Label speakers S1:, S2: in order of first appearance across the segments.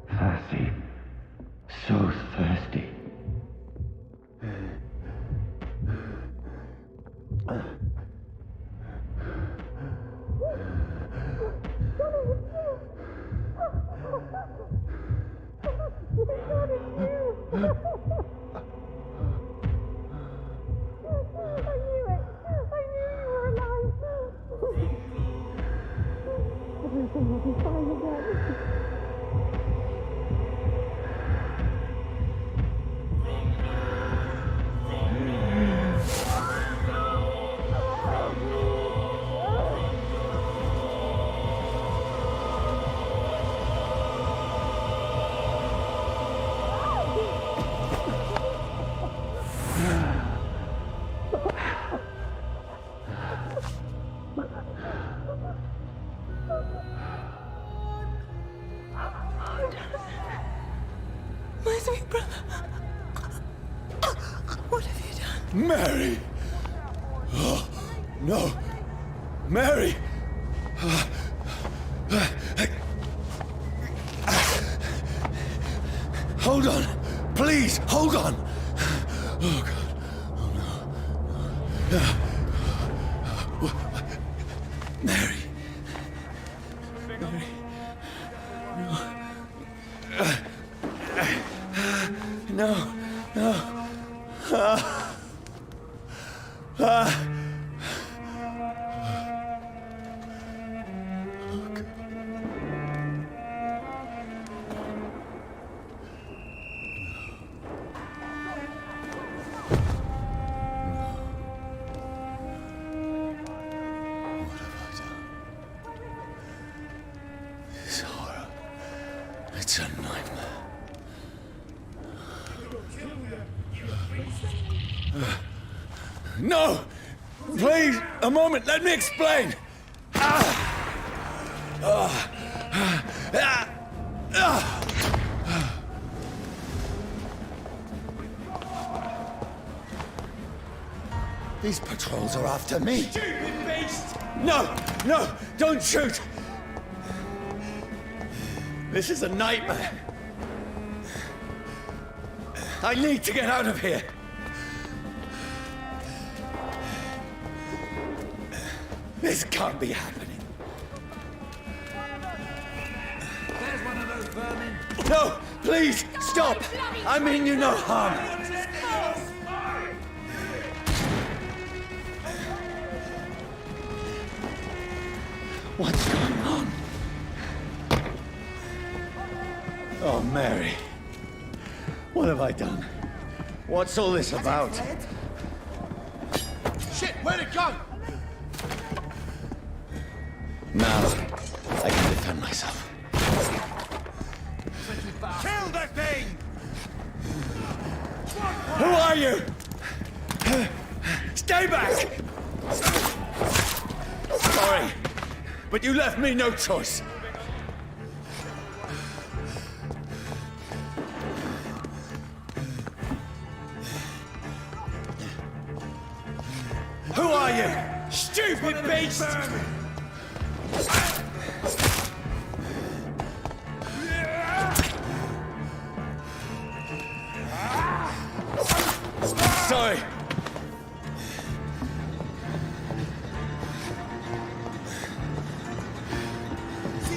S1: Thirsty. So thirsty.
S2: Everything will be fine again. My sweet brother. What have you done?
S3: Mary! Oh, no. Mary! Hold on. Please, hold on. Oh, God. Oh, no. Mary. Mary. No. No. It's a nightmare. No! Please, a moment, let me explain! These patrols are after me.
S4: Stupid beast!
S3: No! No! Don't shoot! This is a nightmare. I need to get out of here. This can't be happening.
S4: There's one of those vermin.
S3: No! Please! Stop! I mean you no harm. What's going on? Oh, Mary. What have I done? What's all this about?
S4: Shit, where'd it go?
S3: Now, I can defend myself.
S4: Kill that thing!
S3: Who are you? Stay back! Sorry, but you left me no choice. Who are you?
S4: Stupid beast!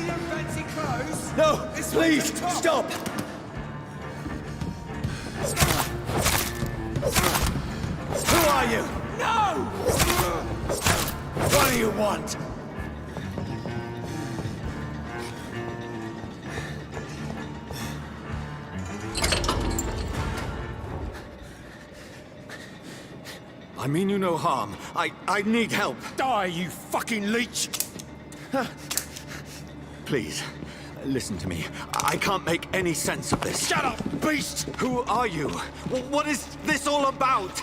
S4: your fancy clothes?
S3: No,
S4: This
S3: please,
S4: one's a top.
S3: stop! Who are you?
S4: No!
S3: What do you want? I mean you no harm. I need help.
S4: Die, you fucking leech!
S3: Please, listen to me. I can't make any sense of this.
S4: Shut up, beast!
S3: Who are you? What is this all about?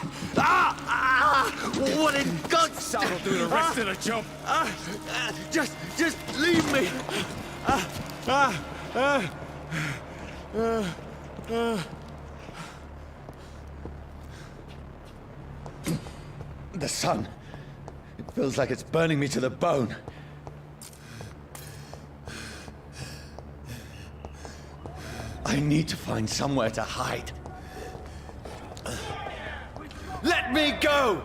S3: What in God's sake?
S4: I'll do the rest of the job.
S3: Just leave me. The sun. It feels like it's burning me to the bone. I need to find somewhere to hide. Let me go!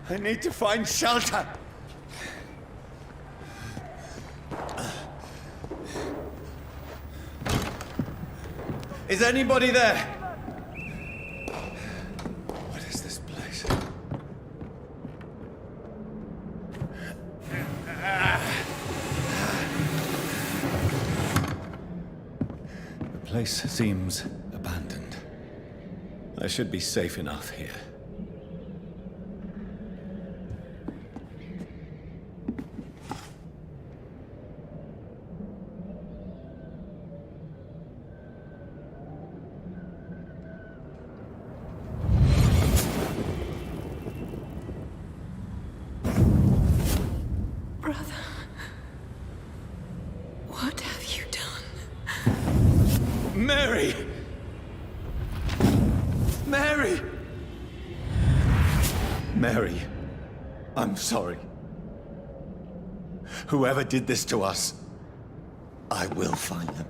S3: I need to find shelter. Is anybody there? What is this place? The place seems abandoned. I should be safe enough here.
S2: Brother, what have you done?
S3: Mary! Mary! Mary, I'm sorry. Whoever did this to us, I will find them.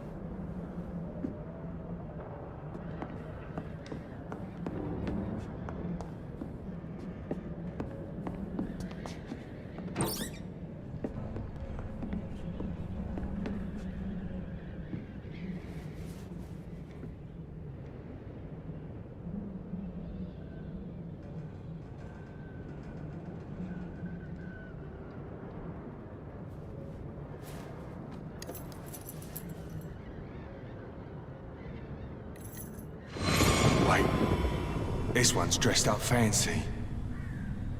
S4: Wait. This one's dressed up fancy.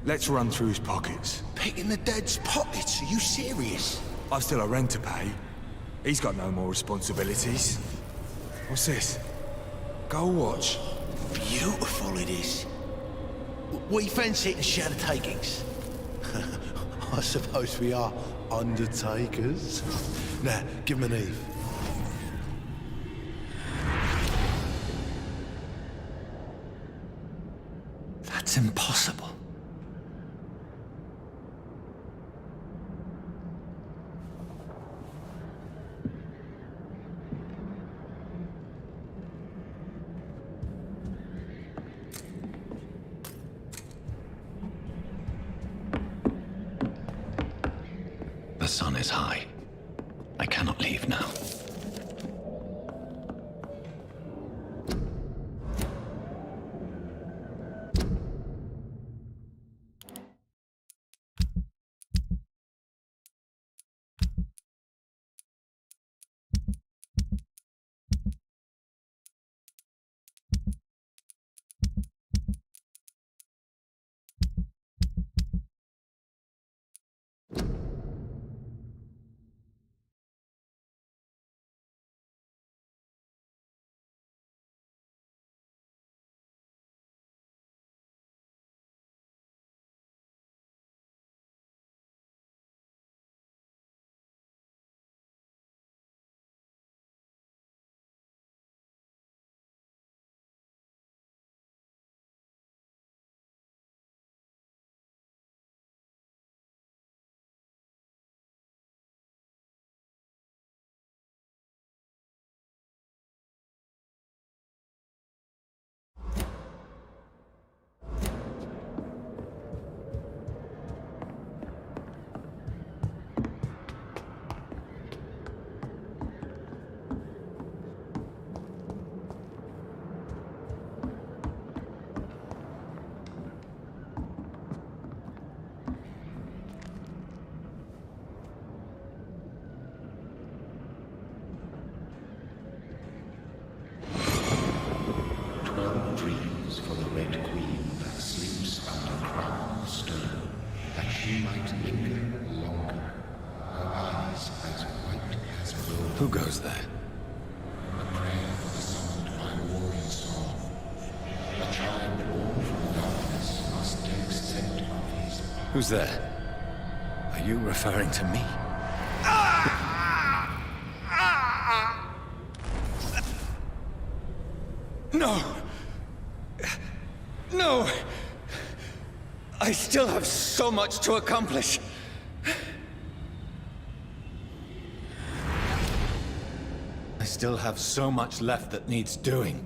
S4: Let's run through his pockets.
S5: Picking the dead's pockets? Are you serious?
S4: I've still a rent to pay. He's got no more responsibilities. What's this? Gold watch.
S5: Beautiful it is. We fancy it to share the takings. I suppose we are undertakers. Now, give him an Eve.
S3: That's impossible. The sun is high. I cannot leave now. Who goes there? Who's there? Are you referring to me? No! No! I still have so much to accomplish. I still have so much left that needs doing.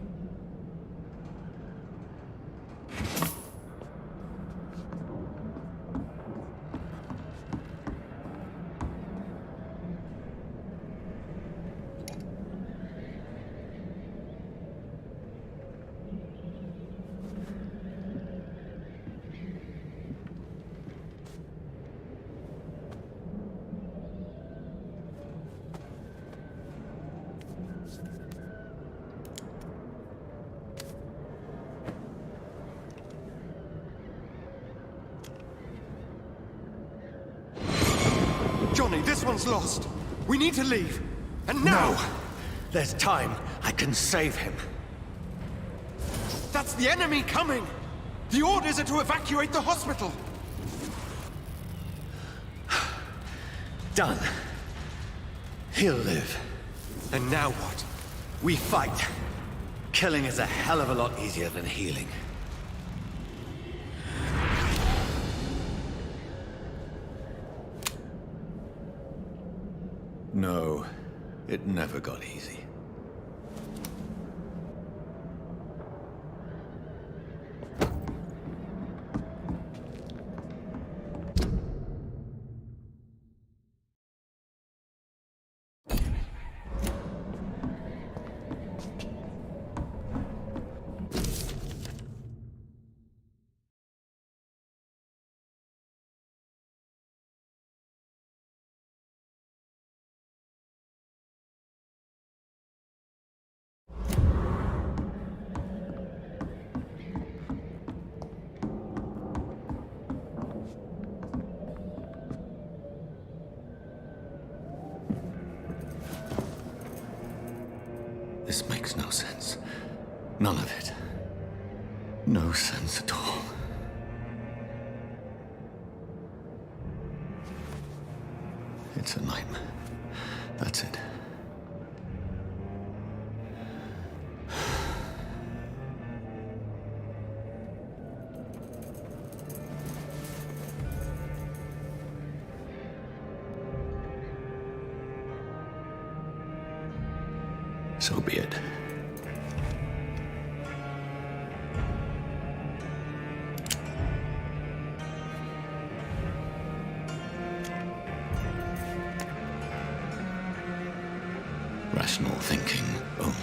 S6: Johnny, this one's lost. We need to leave. And now!
S3: No! There's time. I can save him.
S6: That's the enemy coming! The orders are to evacuate the hospital!
S3: Done. He'll live.
S6: And now what?
S3: We fight. Killing is a hell of a lot easier than healing. No, it never got easy. This makes no sense. None of it. No sense at all. It's a nightmare. That's it. So be it. Rational thinking only.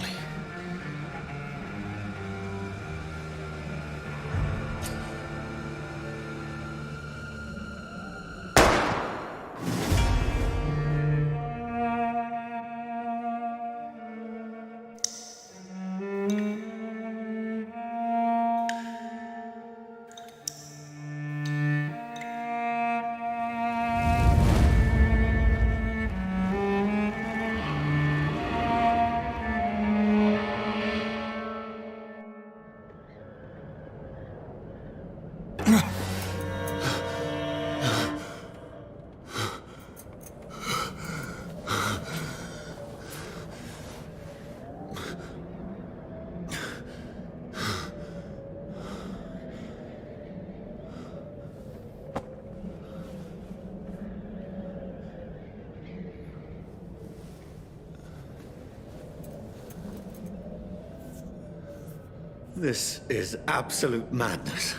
S3: This is absolute madness.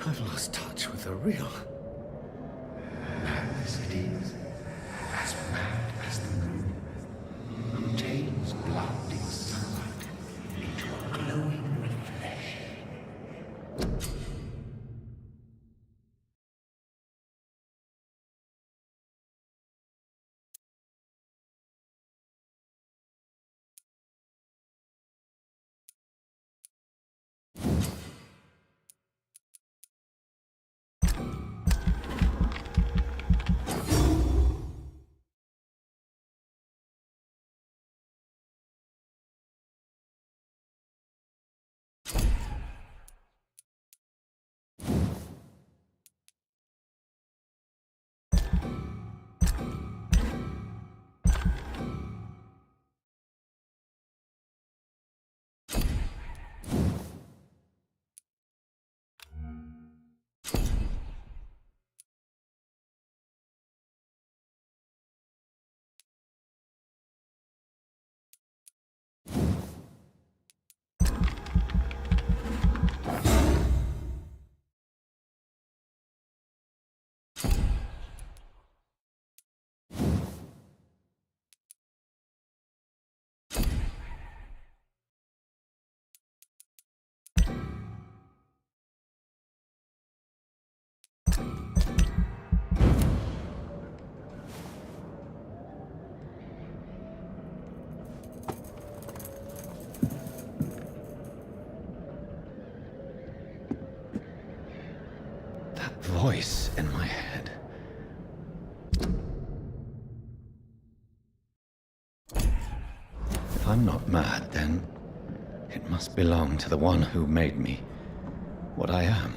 S3: I've lost touch with the real.
S1: Madness it is, as mad as the moon, who tames blinding sunlight into a glowing reflection.
S3: voice in my head. If I'm not mad, then it must belong to the one who made me what I am.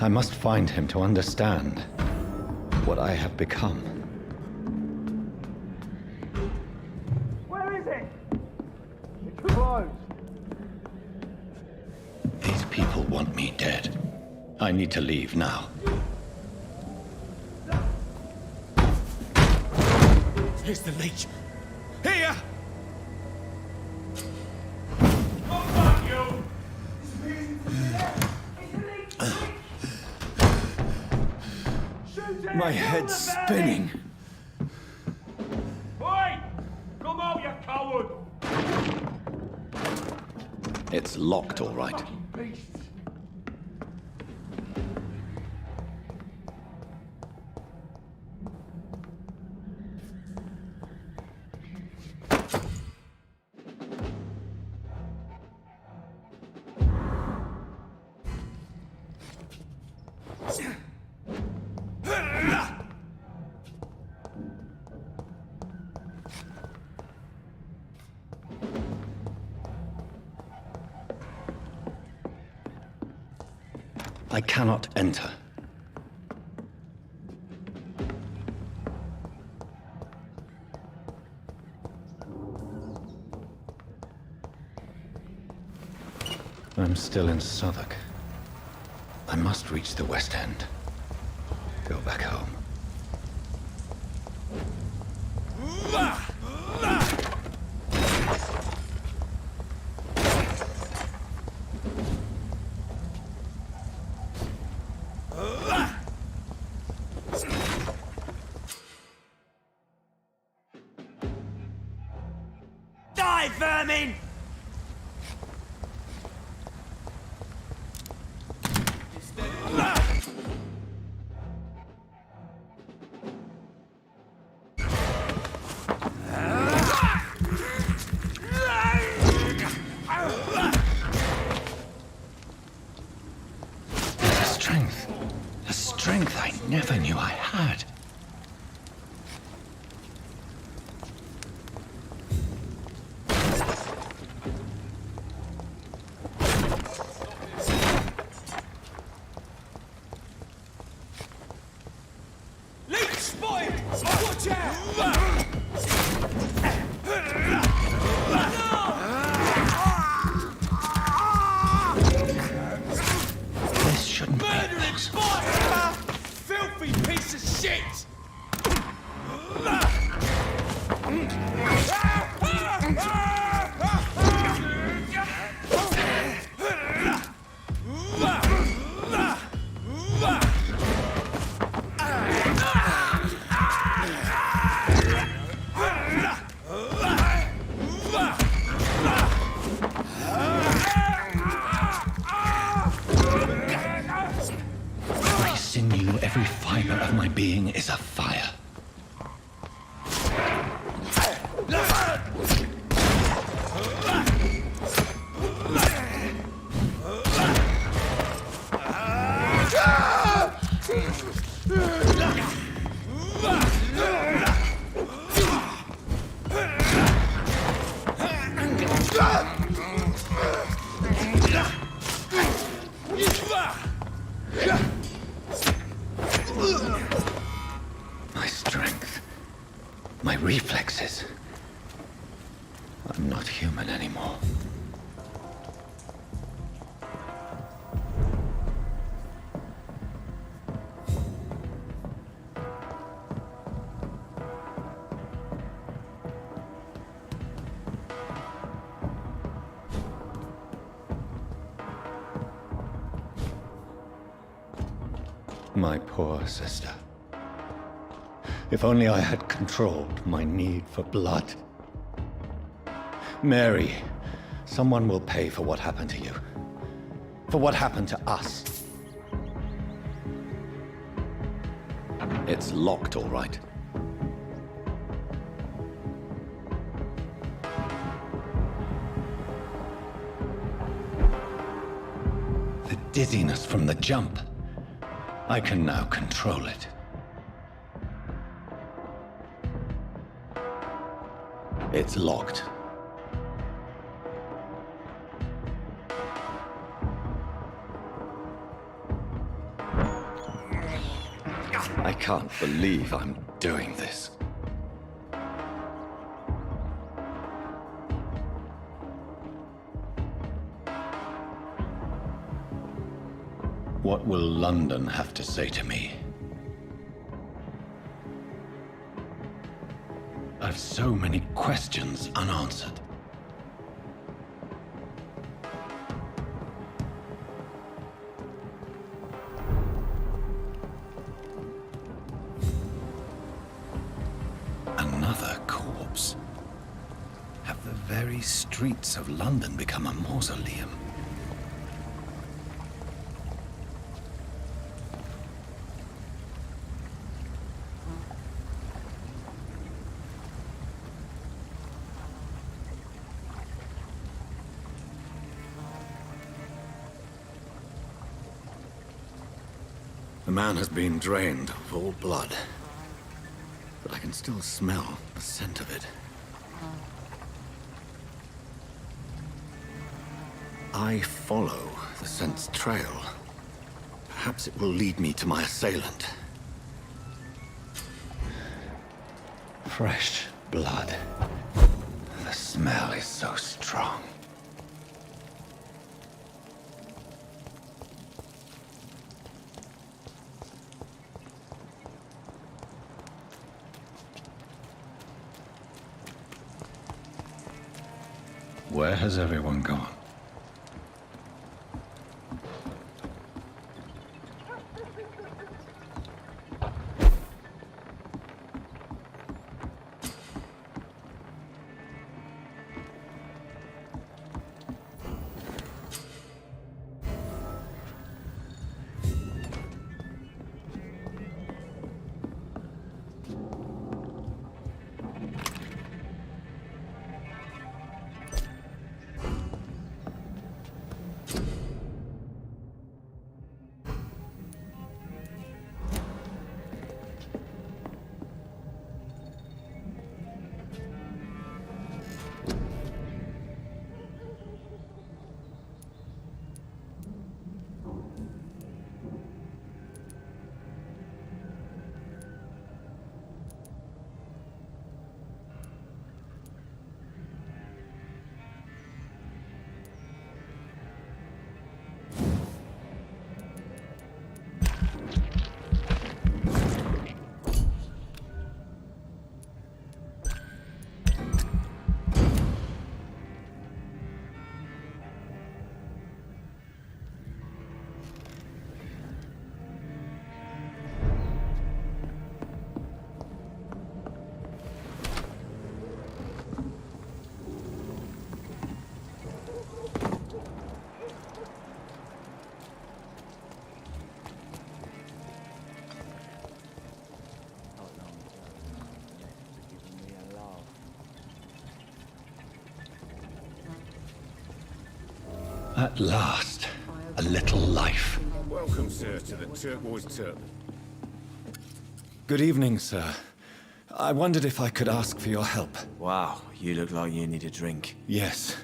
S3: I must find him to understand what I have become.
S6: Where is it? It's closed.
S3: These people want me dead. I need to leave now.
S4: Here's the leech. Here!
S3: My head's spinning.
S6: Oi! Come out, you coward!
S3: It's locked, all right.
S6: Beasts!
S3: I cannot enter. I'm still in Southwark. I must reach the West End. Go back home.
S4: Die, vermin!
S3: A strength I never knew I had.
S4: Leech spotted! Watch out!
S3: This shouldn't be
S4: Murdering
S3: possible.
S4: spot! Filthy piece of shit!
S3: Every sinew, every fiber of my being is afire. My strength, my reflexes. I'm not human anymore. My poor sister. If only I had controlled my need for blood. Mary, someone will pay for what happened to you. For what happened to us. It's locked, all right. The dizziness from the jump. I can now control it. It's locked. I can't believe I'm doing this. What will London have to say to me? I've so many questions unanswered. Another corpse. Have the very streets of London become a mausoleum? The man has been drained of all blood, but I can still smell the scent of it. I follow the scent's trail. Perhaps it will lead me to my assailant. Fresh blood. The smell is so strong. Where has everyone gone? At last, a little life.
S7: Welcome, sir, to the Turquoise Turtle.
S3: Good evening, sir. I wondered if I could ask for your help.
S8: Wow, you look like you need a drink.
S3: Yes.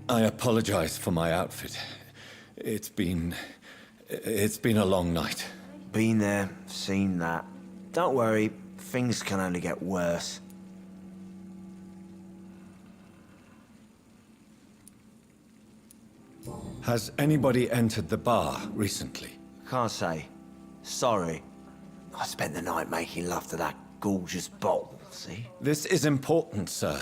S3: I apologize for my outfit. It's been a long night.
S8: Been there, seen that. Don't worry, things can only get worse.
S3: Has anybody entered the bar recently?
S8: Can't say. Sorry. I spent the night making love to that gorgeous bottle, see?
S3: This is important, sir.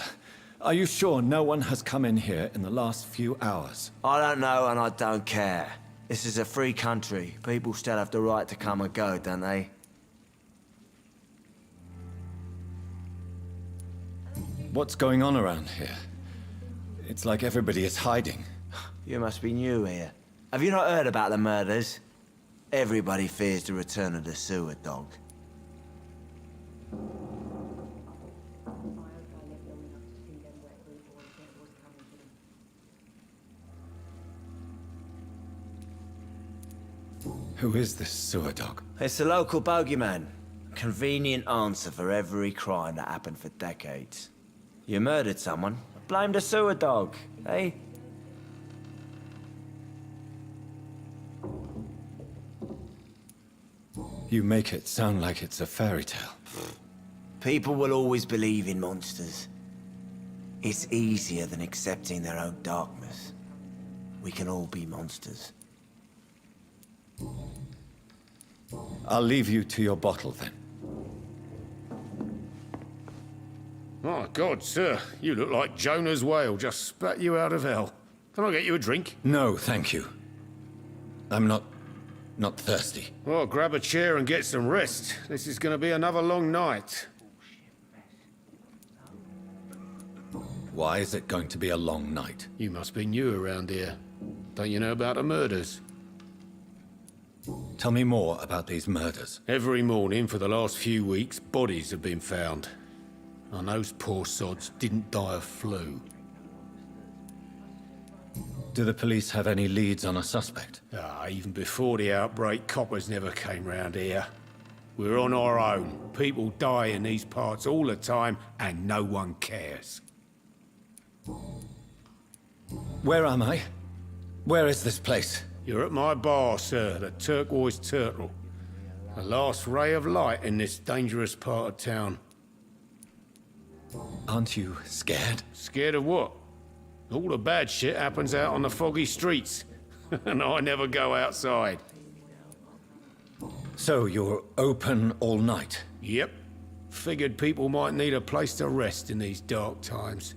S3: Are you sure no one has come in here in the last few hours?
S8: I don't know and I don't care. This is a free country. People still have the right to come and go, don't they?
S3: What's going on around here? It's like everybody is hiding.
S8: You must be new here. Have you not heard about the murders? Everybody fears the return of the sewer dog.
S3: Who is this sewer dog?
S8: It's the local bogeyman. Convenient answer for every crime that happened for decades. You murdered someone, blame the sewer dog, eh?
S3: You make it sound like it's a fairy tale.
S8: People will always believe in monsters. It's easier than accepting their own darkness. We can all be monsters.
S3: I'll leave you to your bottle then.
S7: My God, sir, you look like Jonah's whale just spat you out of hell. Can I get you a drink?
S3: No, thank you. I'm not thirsty.
S7: Well, grab a chair and get some rest. This is going to be another long night.
S3: Why is it going to be a long night?
S7: You must be new around here. Don't you know about the murders?
S3: Tell me more about these murders.
S7: Every morning for the last few weeks, bodies have been found. And those poor sods didn't die of flu.
S3: Do the police have any leads on a suspect?
S7: Even before the outbreak, coppers never came round here. We're on our own. People die in these parts all the time, and no one cares.
S3: Where am I? Where is this place?
S7: You're at my bar, sir, the Turquoise Turtle. The last ray of light in this dangerous part of town.
S3: Aren't you scared?
S7: Scared of what? All the bad shit happens out on the foggy streets. And I never go outside.
S3: So you're open all night?
S7: Yep. Figured people might need a place to rest in these dark times.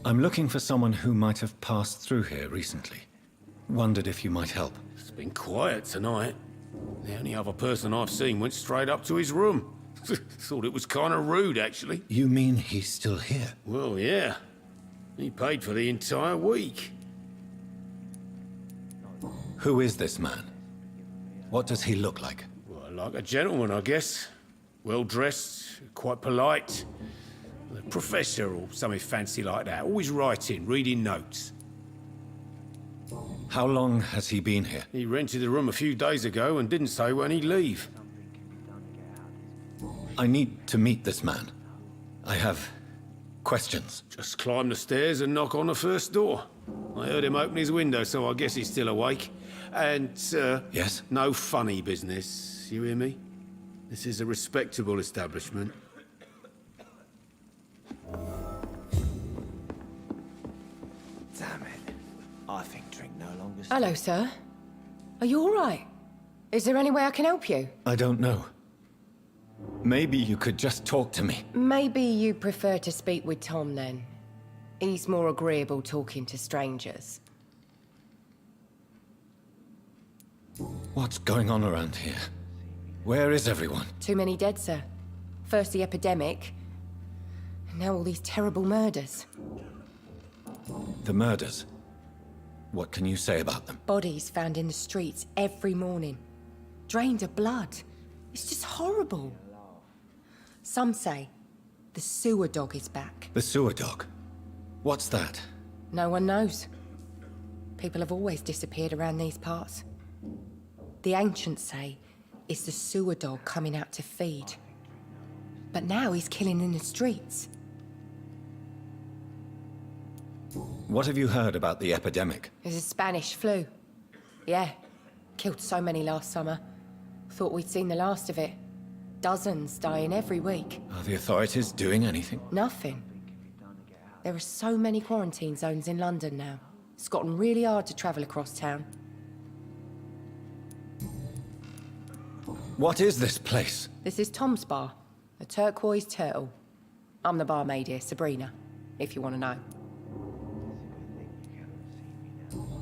S3: I'm looking for someone who might have passed through here recently. Wondered if you might help.
S7: It's been quiet tonight. The only other person I've seen went straight up to his room. Thought it was kind of rude, actually.
S3: You mean he's still here?
S7: Well, yeah. He paid for the entire week.
S3: Who is this man? What does he look like?
S7: Well, like a gentleman, I guess. Well-dressed, quite polite. A professor or something fancy like that. Always writing, reading notes.
S3: How long has he been here?
S7: He rented the room a few days ago and didn't say when he'd leave.
S3: I need to meet this man. I have questions.
S7: Just climb the stairs and knock on the first door. I heard him open his window, so I guess he's still awake. And,
S3: Yes?
S7: no funny business. You hear me? This is a respectable establishment.
S8: Damn it. I think drink no longer...
S2: Hello, sir. Are you all right? Is there any way I can help you?
S3: I don't know. Maybe you could just talk to me.
S2: Maybe you prefer to speak with Tom, then. He's more agreeable talking to strangers.
S3: What's going on around here? Where is everyone?
S2: Too many dead, sir. First the epidemic, and now all these terrible murders.
S3: The murders. What can you say about them?
S2: Bodies found in the streets every morning. Drained of blood. It's just horrible. Some say the sewer dog is back.
S3: The sewer dog? What's that?
S2: No one knows. People have always disappeared around these parts. The ancients say it's the sewer dog coming out to feed. But now he's killing in the streets.
S3: What have you heard about the epidemic?
S2: There's a Spanish flu. Yeah, killed so many last summer. Thought we'd seen the last of it. Dozens dying every week.
S3: Are the authorities doing anything?
S2: Nothing. There are so many quarantine zones in London now. It's gotten really hard to travel across town.
S3: What is this place?
S2: This is Tom's bar, the Turquoise Turtle. I'm the barmaid here, Sabrina, if you want to know.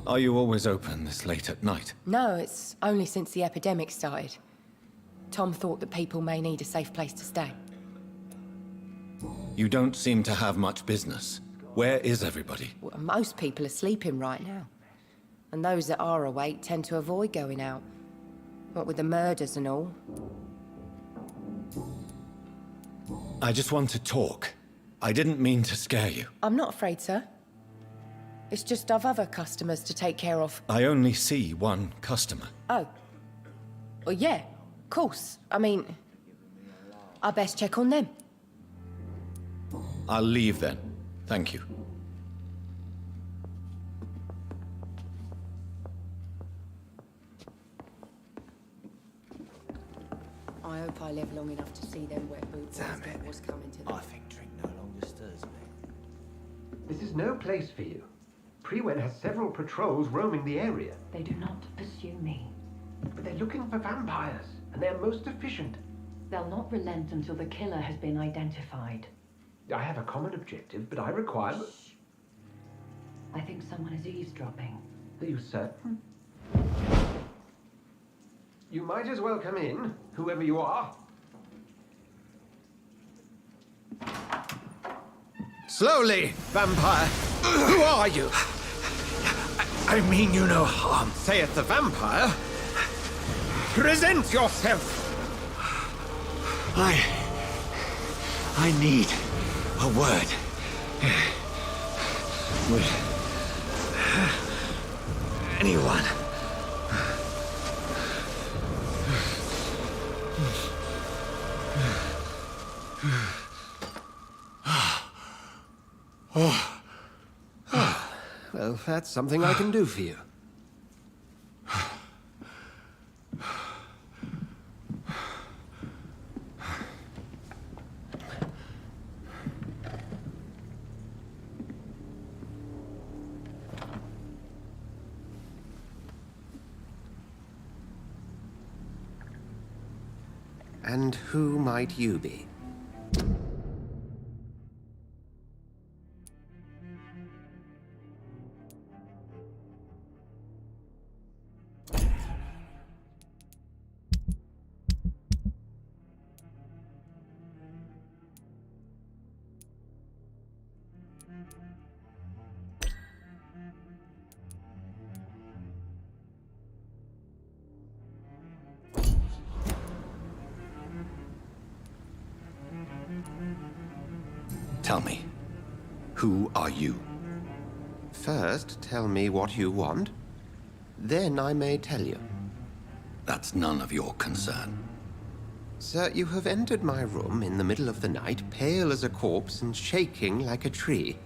S3: Are you always open this late at night?
S2: No, it's only since the epidemic started. Tom thought that people may need a safe place to stay.
S3: You don't seem to have much business. Where is everybody?
S2: Well, most people are sleeping right now. And those that are awake tend to avoid going out. What with the murders and all.
S3: I just want to talk. I didn't mean to scare you.
S2: I'm not afraid, sir. It's just I've other customers to take care of.
S3: I only see one customer.
S2: Oh. Well, yeah, of course. I mean, I best check on them.
S3: I'll leave then. Thank you.
S2: I hope I live long enough to see them wet boots.
S8: Damn it.
S2: Was coming to them.
S8: I think drink no longer stirs me.
S9: This is no place for you. Prewen has several patrols roaming the area,
S10: They do not pursue me.
S9: but they're looking for vampires, and they're most efficient.
S10: They'll not relent until the killer has been identified.
S9: I have a common objective, but I require...
S10: I think someone is eavesdropping.
S9: Are you certain? You might as well come in, whoever you are.
S6: Slowly, vampire. Who are you?
S1: I mean you no harm.
S6: Saith the vampire. Present yourself.
S1: I need a word. Would anyone?
S6: Well, that's something I can do for you. And who might you be?
S3: Tell me, who are you?
S6: First, tell me what you want. Then I may tell you.
S3: That's none of your concern.
S6: Sir, you have entered my room in the middle of the night, pale as a corpse and shaking like a tree.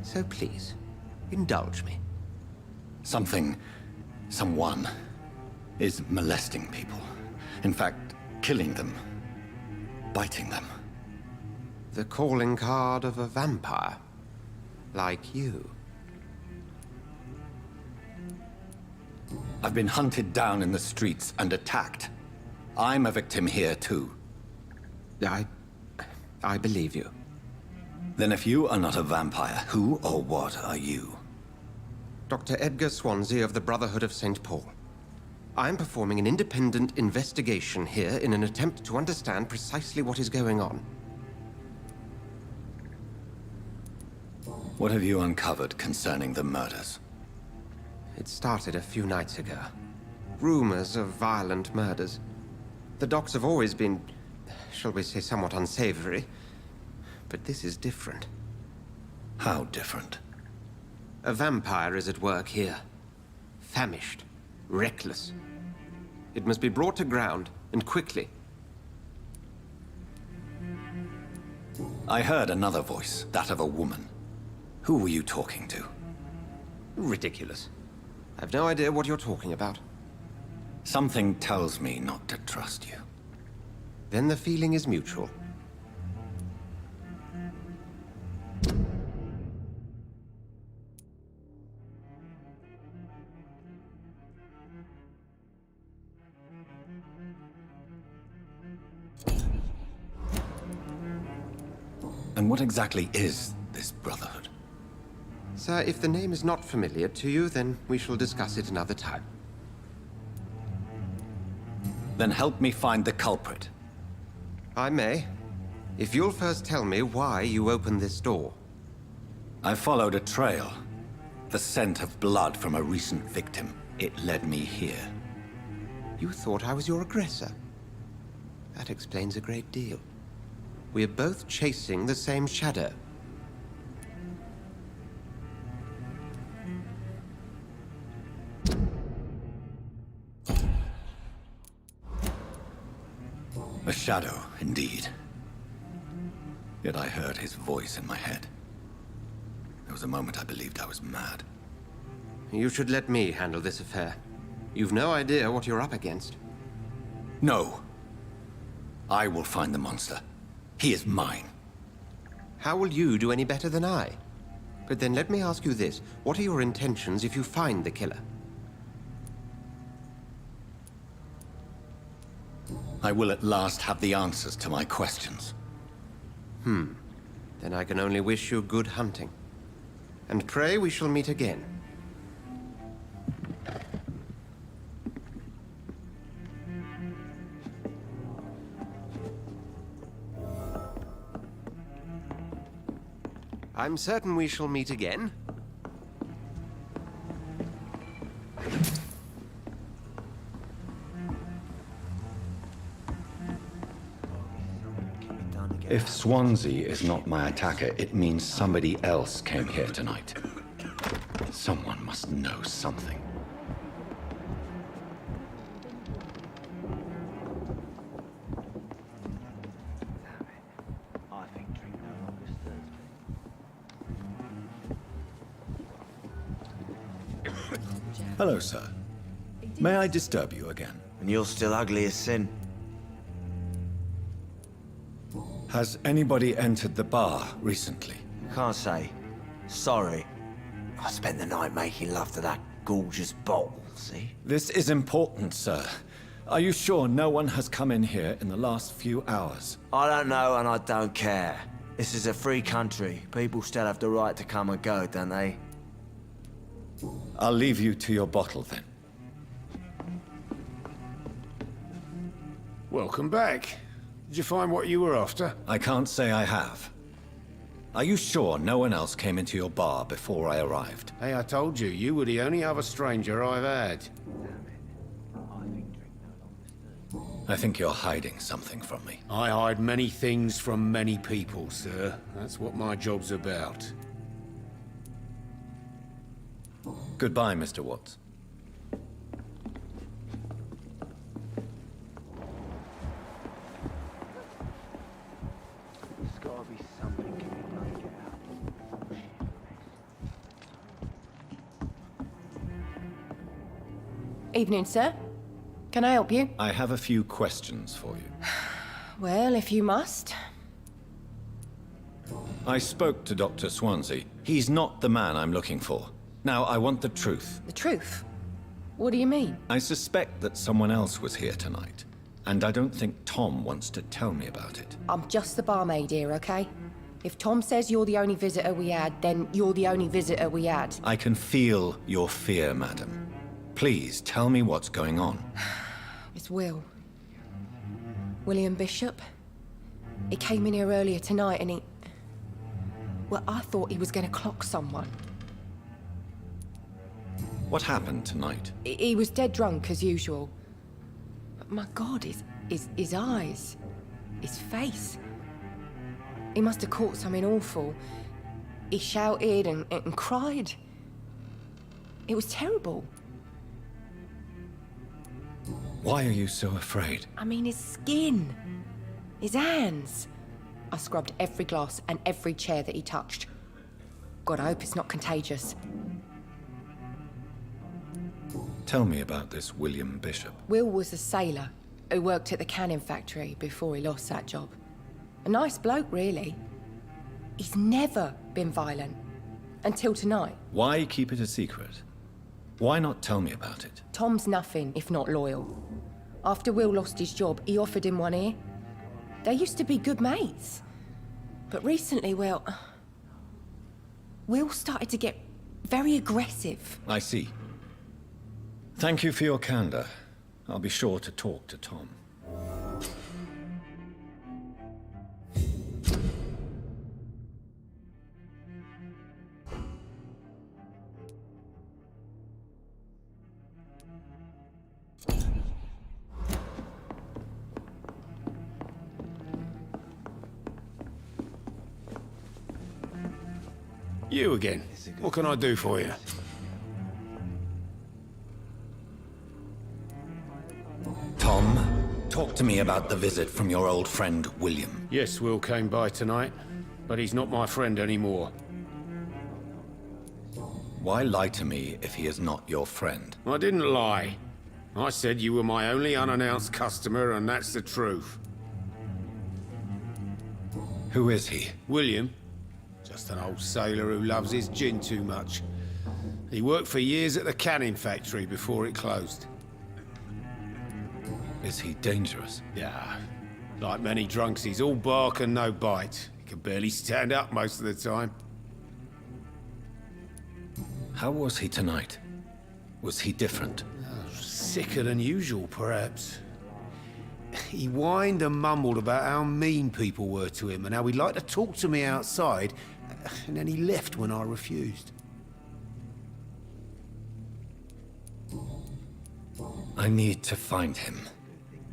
S6: So please, indulge me.
S3: Someone is molesting people. In fact, killing them. Biting them.
S6: The calling card of a vampire. Like you.
S3: I've been hunted down in the streets and attacked. I'm a victim here too.
S6: I believe you.
S3: Then if you are not a vampire, who or what are you?
S6: Dr. Edgar Swansea of the Brotherhood of St. Paul. I'm performing an independent investigation here in an attempt to understand precisely what is going on.
S3: What have you uncovered concerning the murders?
S6: It started a few nights ago. Rumors of violent murders. The docks have always been, shall we say, somewhat unsavory. But this is different.
S3: How different?
S6: A vampire is at work here. Famished. Reckless. It must be brought to ground, and quickly.
S3: I heard another voice, that of a woman. Who were you talking to?
S6: Ridiculous. I've no idea what you're talking about.
S3: Something tells me not to trust you.
S6: Then the feeling is mutual.
S3: And what exactly is this Brotherhood?
S6: Sir, if the name is not familiar to you, then we shall discuss it another time.
S3: Then help me find the culprit.
S6: I may. If you'll first tell me why you opened this door.
S3: I followed a trail. The scent of blood from a recent victim. It led me here.
S6: You thought I was your aggressor. That explains a great deal. We're both chasing the same shadow.
S3: shadow, indeed. Yet I heard his voice in my head. There was a moment I believed I was mad.
S6: You should let me handle this affair. You've no idea what you're up against.
S3: No. I will find the monster. He is mine.
S6: How will you do any better than I? But then let me ask you this. What are your intentions if you find the killer?
S3: I will at last have the answers to my questions.
S6: Then I can only wish you good hunting. And pray we shall meet again. I'm certain we shall meet again.
S3: If Swansea is not my attacker, it means somebody else came here tonight. Someone must know something. Hello, sir. May I disturb you again?
S8: And you're still ugly as sin.
S3: Has anybody entered the bar recently?
S8: Can't say. Sorry. I spent the night making love to that gorgeous bottle, see?
S3: This is important, sir. Are you sure no one has come in here in the last few hours?
S8: I don't know and I don't care. This is a free country. People still have the right to come and go, don't they?
S3: I'll leave you to your bottle, then.
S7: Welcome back. Did you find what you were after?
S3: I can't say I have. Are you sure no one else came into your bar before I arrived?
S7: Hey, I told you, you were the only other stranger I've had.
S3: I think you're hiding something from me.
S7: I hide many things from many people, sir. That's what my job's about.
S3: Goodbye, Mr. Watts.
S8: There's gotta be something we can get out.
S2: Evening, sir. Can I help you?
S3: I have a few questions for you.
S2: Well, if you must.
S3: I spoke to Dr. Swansea. He's not the man I'm looking for. Now, I want the truth.
S2: The truth? What do you mean?
S3: I suspect that someone else was here tonight, and I don't think Tom wants to tell me about it.
S2: I'm just the barmaid here, okay? If Tom says you're the only visitor we had, then you're the only visitor we had.
S3: I can feel your fear, madam. Please, tell me what's going on.
S2: It's Will. William Bishop. He came in here earlier tonight and he... Well, I thought he was going to clock someone.
S3: What happened tonight?
S2: He was dead drunk, as usual. But my God, his eyes, his face. He must have caught something awful. He shouted and cried. It was terrible.
S3: Why are you so afraid?
S2: I mean, his skin, his hands. I scrubbed every glass and every chair that he touched. God, I hope it's not contagious.
S3: Tell me about this William Bishop.
S2: Will was a sailor who worked at the canning factory before he lost that job. A nice bloke, really. He's never been violent. Until tonight.
S3: Why keep it a secret? Why not tell me about it?
S2: Tom's nothing if not loyal. After Will lost his job, he offered him one ear. They used to be good mates. But recently, well... Will started to get very aggressive.
S3: I see. Thank you for your candor. I'll be sure to talk to Tom.
S7: You again. What can I do for you?
S3: Tom, talk to me about the visit from your old friend, William.
S7: Yes, Will came by tonight, but he's not my friend anymore.
S3: Why lie to me if he is not your friend?
S7: I didn't lie. I said you were my only unannounced customer, and that's the truth.
S3: Who is he?
S7: William. Just an old sailor who loves his gin too much. He worked for years at the canning factory before it closed.
S3: Is he dangerous?
S7: Yeah. Like many drunks, he's all bark and no bite. He can barely stand up most of the time.
S3: How was he tonight? Was he different?
S7: Sicker than usual, perhaps. He whined and mumbled about how mean people were to him and how he'd like to talk to me outside, and then he left when I refused.
S3: I need to find him.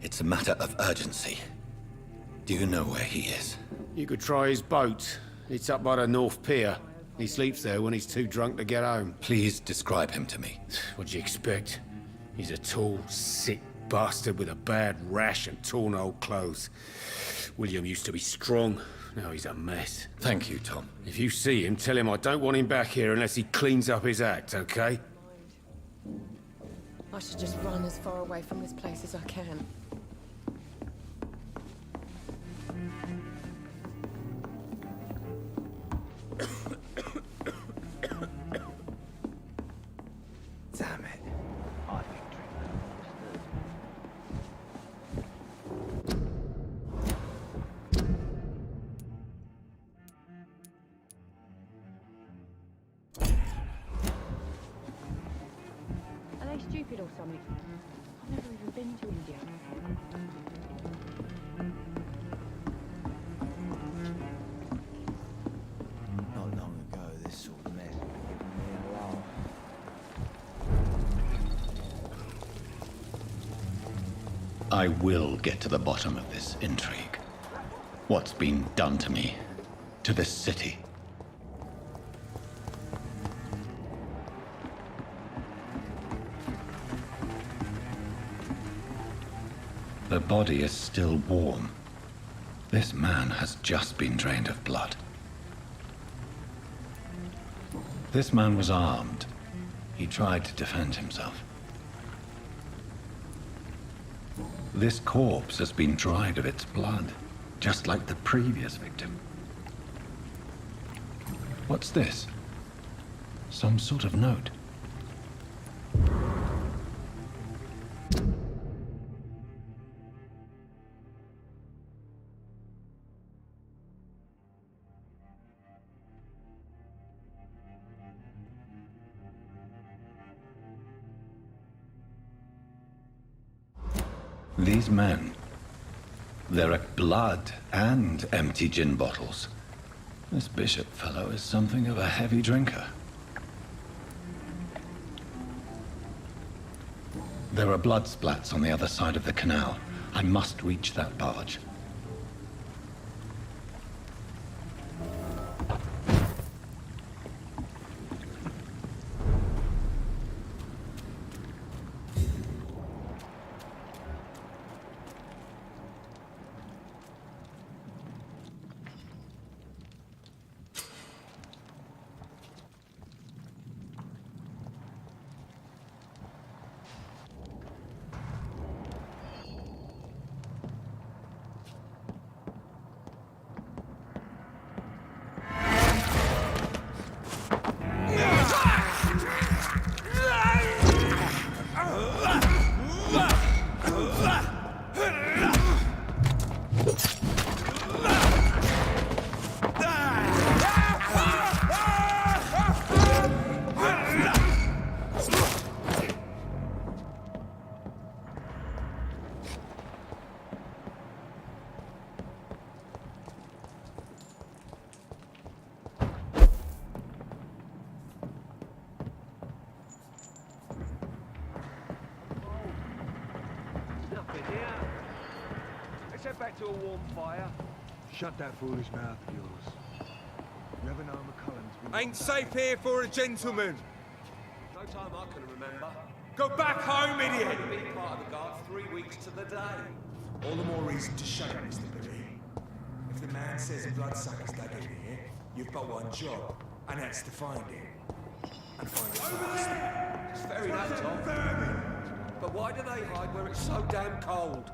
S3: It's a matter of urgency. Do you know where he is?
S7: You could try his boat. It's up by the North Pier. He sleeps there when he's too drunk to get home.
S3: Please describe him to me.
S7: What'd you expect? He's a tall, sick bastard with a bad rash and torn old clothes. William used to be strong. Now he's a mess.
S3: Thank you, Tom.
S7: If you see him, tell him I don't want him back here unless he cleans up his act, okay?
S2: I should just run as far away from this place as I can.
S8: Damn it. I think
S10: Are they stupid or something? I've never even been to India.
S8: not long ago this sort of mess would have given me a laugh.
S3: I will get to the bottom of this intrigue. What's been done to me? To this city? The body is still warm. This man has just been drained of blood. This man was armed. He tried to defend himself. This corpse has been dried of its blood, just like the previous victim. What's this? Some sort of note. These men, there are blood and empty gin bottles. This bishop fellow is something of a heavy drinker. There are blood splats on the other side of the canal. I must reach that barge.
S11: Let's head back to a warm fire.
S12: Shut that foolish mouth of yours. You ever know McCullen's been...
S4: Ain't safe here for a gentleman.
S11: No time I can remember.
S4: Go back home, idiot!
S11: Been part of the guard 3 weeks to the day.
S4: All the more reason to shut up, Mr. Billy. If the man says bloodsuckers dug in here, you've got one job, and that's to find it. And find it fast.
S11: It's fair enough, Tom. But why do they hide where it's so damn cold?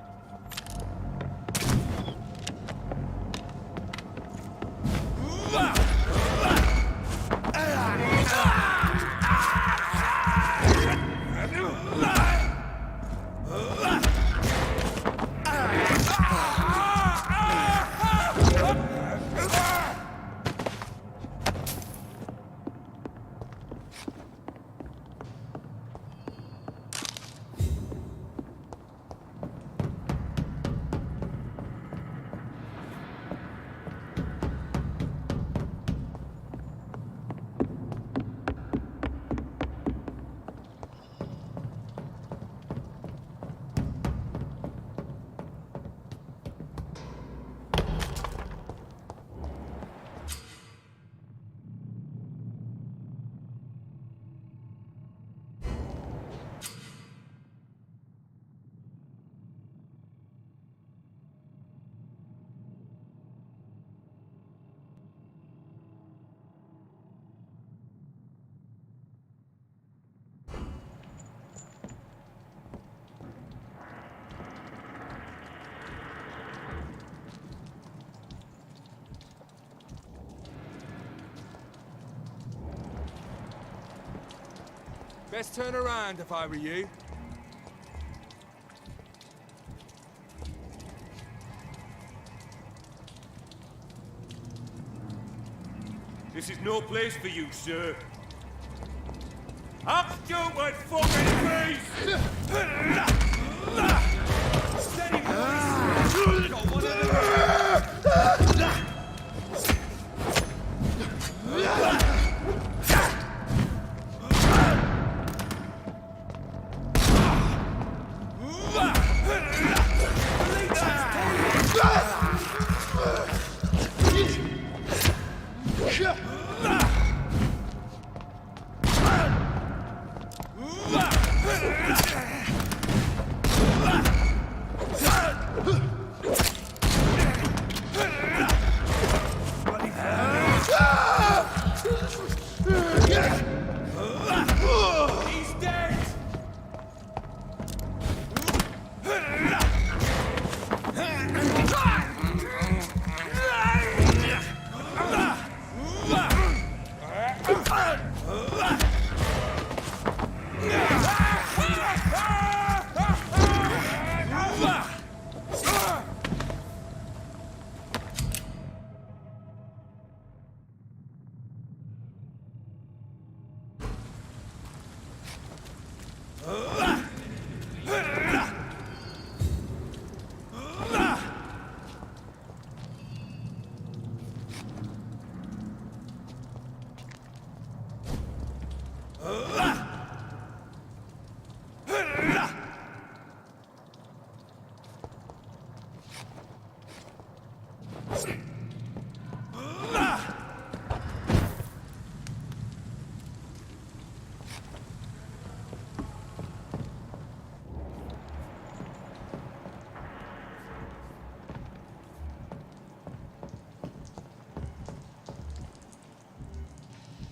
S4: Best turn around if I were you.
S11: This is no place for you, sir. Up, stupid fucking face! Steady, boys! Got one of them.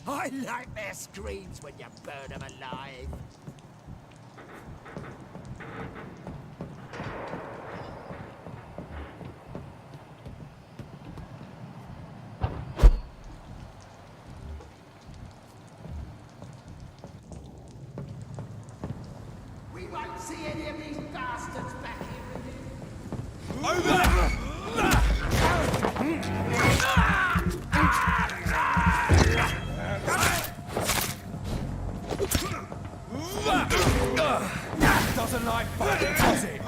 S8: I like their screams when you burn them alive. We won't see any of these bastards back here. Over!
S4: Doesn't like fighting, does it?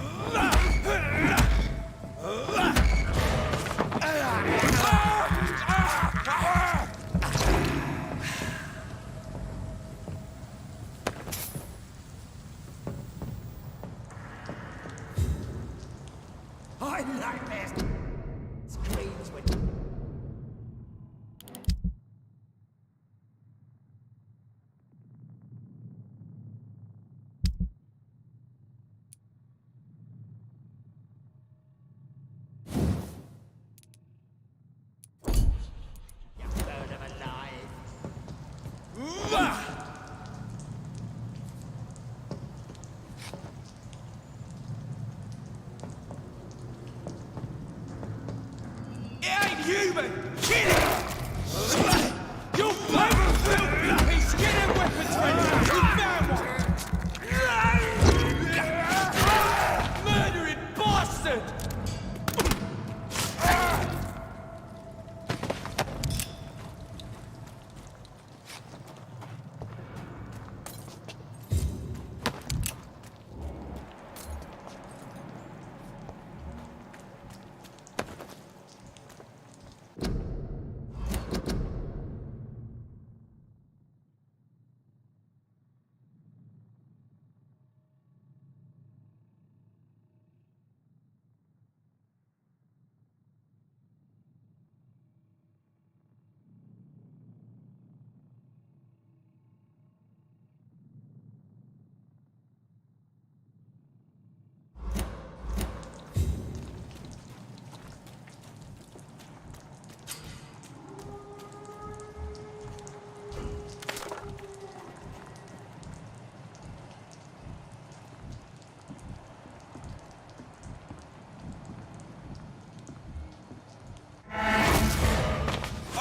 S8: I like their screams when...
S11: It ain't human! Kill it! You'll bloody filthy piece! Get them weapons ready! You found one! Murdering bastard!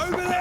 S11: Over there!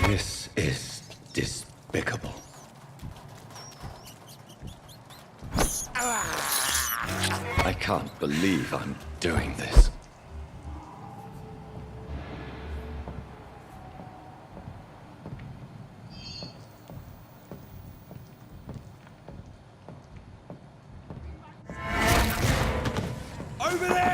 S3: This is despicable. I can't believe I'm doing this.
S11: Over there!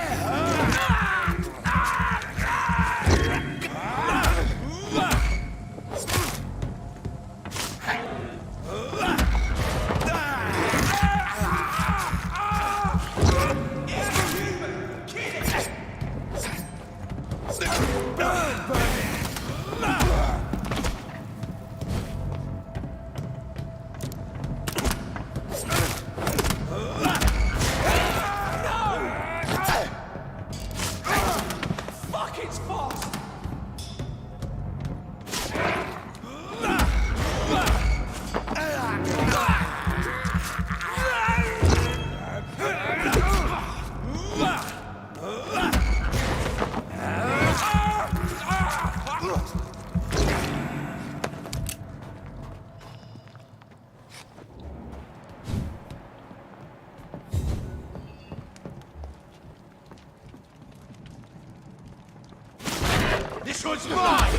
S11: This one's mine!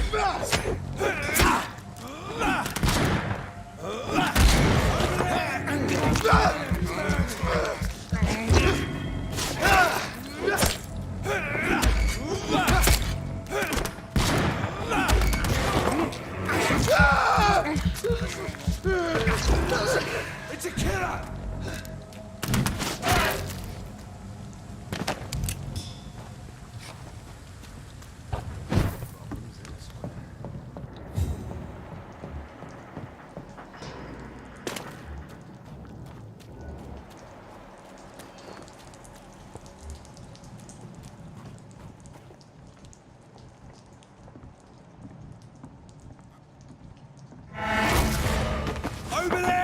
S4: It's a killer!
S11: Over there!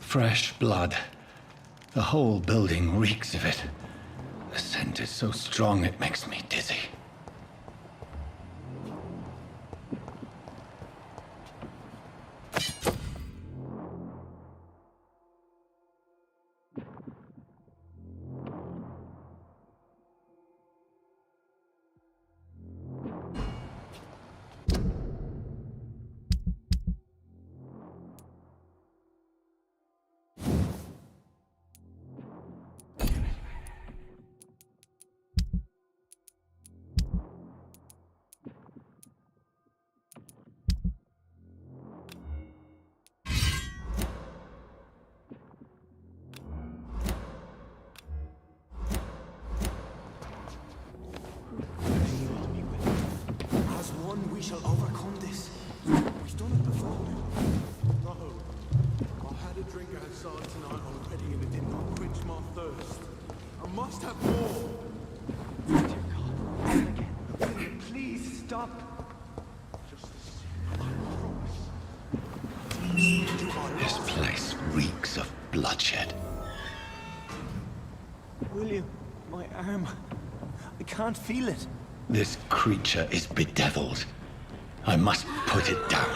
S3: Fresh blood. The whole building reeks of it. The scent is so strong it makes me dizzy.
S4: As one, we shall overcome this. We've done it before.
S12: No. I had a drink outside tonight already and it did not quench my thirst. I must have more.
S9: Dear God, again. Please stop.
S12: Just the same. I promise.
S3: This place reeks of bloodshed.
S4: William, my arm. I can't feel it.
S3: This creature is bedeviled. I must put it down.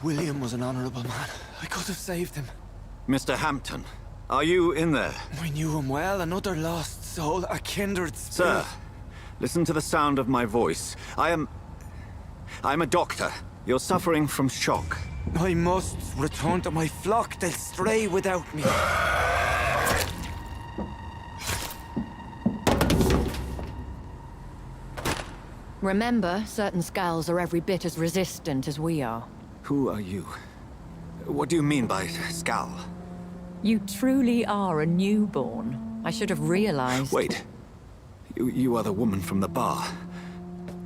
S8: William was an honorable man. I could have saved him.
S3: Mr. Hampton, are you in there?
S8: I knew him well, another lost soul, a kindred spirit.
S3: Sir, listen to the sound of my voice. I'm a doctor. You're suffering from shock.
S8: I must return to my flock. They'll stray without me.
S13: Remember, certain skulls are every bit as resistant as we are.
S3: Who are you? What do you mean by Skal?
S13: You truly are a newborn. I should have realized.
S3: Wait. You are the woman from the bar.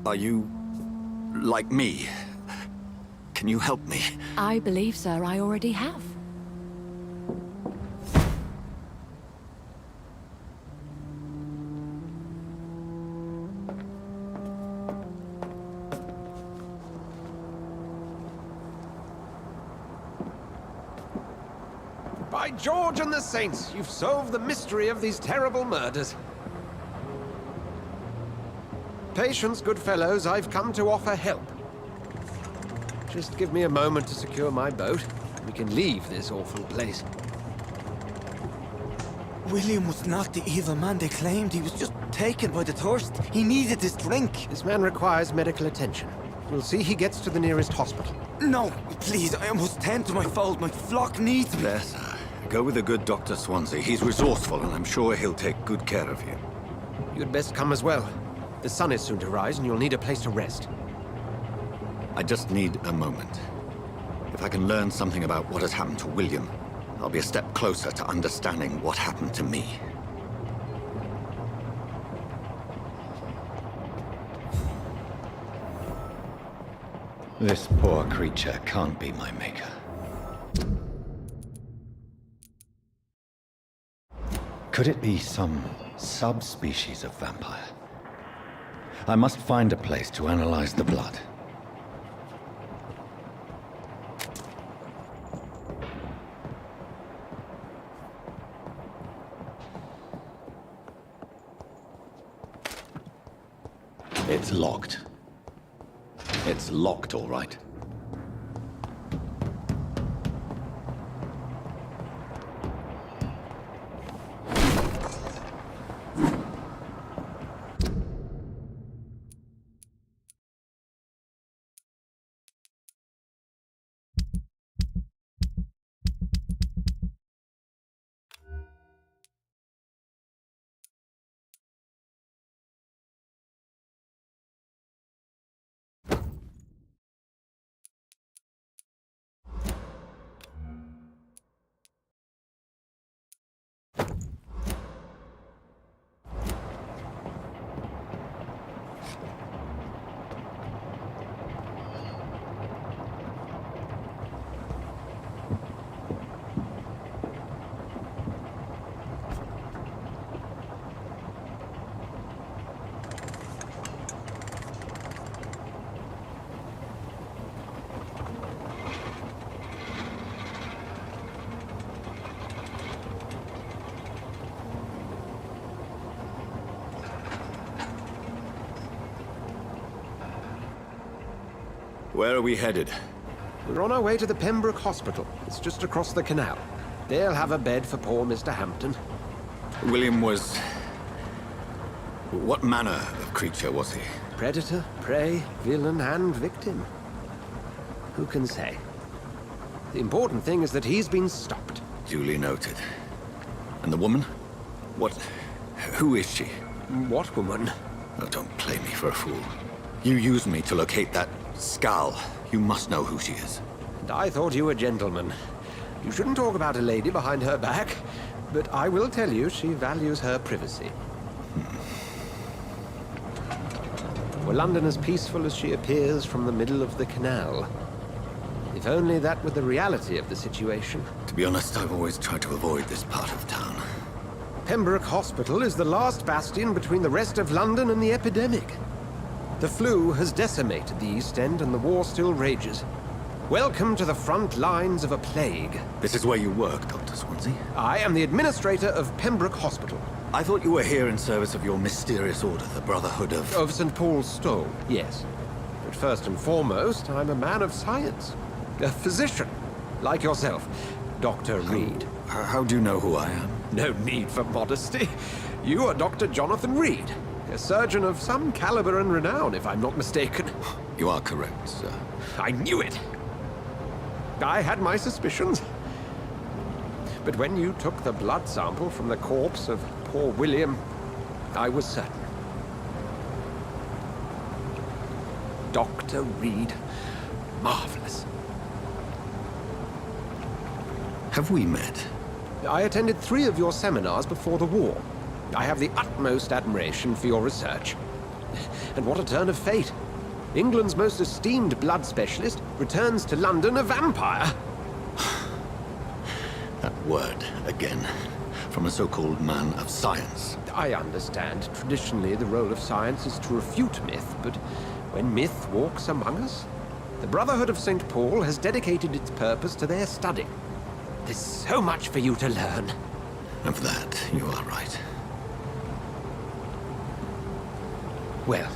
S3: Are you... like me? Can you help me?
S13: I believe, sir, I already have.
S6: By George and the Saints, you've solved the mystery of these terrible murders. Patience, good fellows, I've come to offer help. Just give me a moment to secure my boat. We can leave this awful place.
S8: William was not the evil man they claimed. He was just taken by the thirst. He needed this drink.
S6: This man requires medical attention. We'll see he gets to the nearest hospital.
S8: No, please, I must tend to my fold. My flock needs me.
S3: There, sir. Go with the good Dr. Swansea. He's resourceful, and I'm sure he'll take good care of you.
S6: You'd best come as well. The sun is soon to rise, and you'll need a place to rest.
S3: I just need a moment. If I can learn something about what has happened to William, I'll be a step closer to understanding what happened to me. This poor creature can't be my maker. Could it be some subspecies of vampire? I must find a place to analyze the blood. It's locked. It's locked, all right. Where are we headed?
S6: We're on our way to the Pembroke Hospital. It's just across the canal. They'll have a bed for poor Mr. Hampton.
S3: William was... what manner of creature was he?
S6: Predator, prey, villain, and victim. Who can say? The important thing is that he's been stopped.
S3: Duly noted. And the woman? What... who is she?
S6: What woman?
S3: Oh, don't play me for a fool. You used me to locate that Skal. You must know who she is.
S6: And I thought you a gentleman. You shouldn't talk about a lady behind her back, but I will tell you she values her privacy. Were London as peaceful as she appears from the middle of the canal? If only that were the reality of the situation.
S3: To be honest, I've always tried to avoid this part of town.
S6: Pembroke Hospital is the last bastion between the rest of London and the epidemic. The flu has decimated the East End and the war still rages. Welcome to the front lines of a plague.
S3: This is where you work, Dr. Swansea?
S6: I am the administrator of Pembroke Hospital.
S3: I thought you were here in service of your mysterious order, the Brotherhood of...
S6: Of St. Paul's Stole, yes. But first and foremost, I'm a man of science. A physician, like yourself, Dr. Reed.
S3: How do you know who I am?
S6: No need for modesty. You are Dr. Jonathan Reed, a surgeon of some caliber and renown, if I'm not mistaken.
S3: You are correct, sir.
S6: I knew it. I had my suspicions. But when you took the blood sample from the corpse of poor William, I was certain. Dr. Reed. Marvelous.
S3: Have we met?
S6: I attended 3 of your seminars before the war. I have the utmost admiration for your research. And what a turn of fate. England's most esteemed blood specialist returns to London a vampire.
S3: That word, again, from a so-called man of science.
S6: I understand. Traditionally, the role of science is to refute myth, but when myth walks among us, the Brotherhood of St. Paul has dedicated its purpose to their study. There's so much for you to learn.
S3: Of that, you are right.
S6: Well,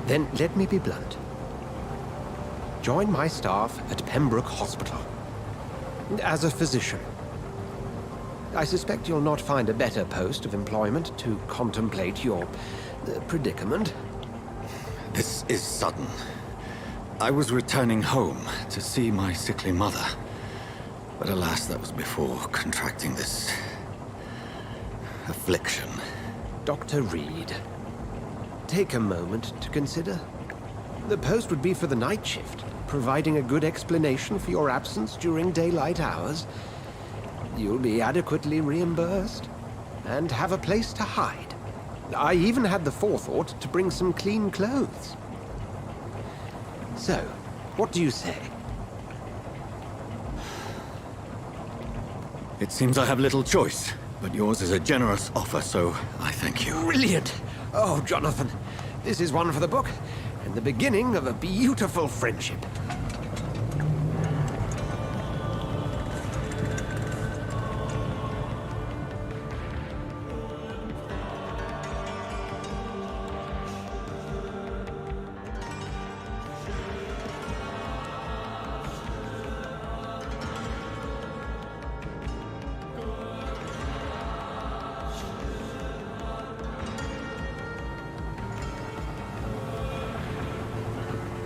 S6: then let me be blunt. Join my staff at Pembroke Hospital. As a physician. I suspect you'll not find a better post of employment to contemplate your predicament.
S3: This is sudden. I was returning home to see my sickly mother. But alas, that was before contracting this affliction.
S6: Dr. Reed, take a moment to consider. The post would be for the night shift, providing a good explanation for your absence during daylight hours. You'll be adequately reimbursed and have a place to hide. I even had the forethought to bring some clean clothes. So, what do you say?
S3: It seems I have little choice, but yours is a generous offer, so I thank you.
S6: Brilliant! Oh, Jonathan, this is one for the book, and the beginning of a beautiful friendship.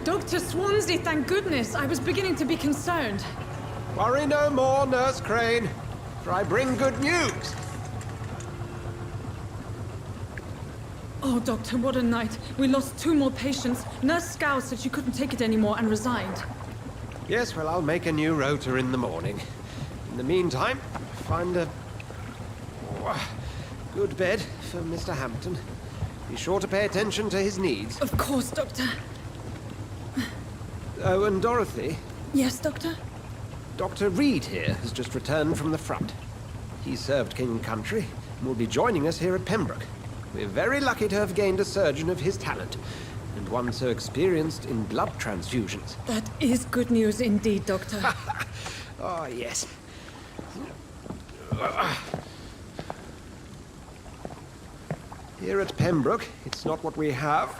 S14: Dr. Swansea, thank goodness. I was beginning to be concerned.
S6: Worry no more, Nurse Crane, for I bring good news.
S14: Oh, Doctor, what a night. We lost 2 more patients. Nurse Scow said she couldn't take it anymore and resigned.
S6: Yes, well, I'll make a new rota in the morning. In the meantime, find a good bed for Mr. Hampton. Be sure to pay attention to his needs.
S14: Of course, Doctor.
S6: Oh, and Dorothy?
S14: Yes, Doctor?
S6: Dr. Reed here has just returned from the front. He served King and Country and will be joining us here at Pembroke. We're very lucky to have gained a surgeon of his talent, and one so experienced in blood transfusions.
S14: That is good news indeed, Doctor.
S6: Oh, yes. Here at Pembroke, it's not what we have,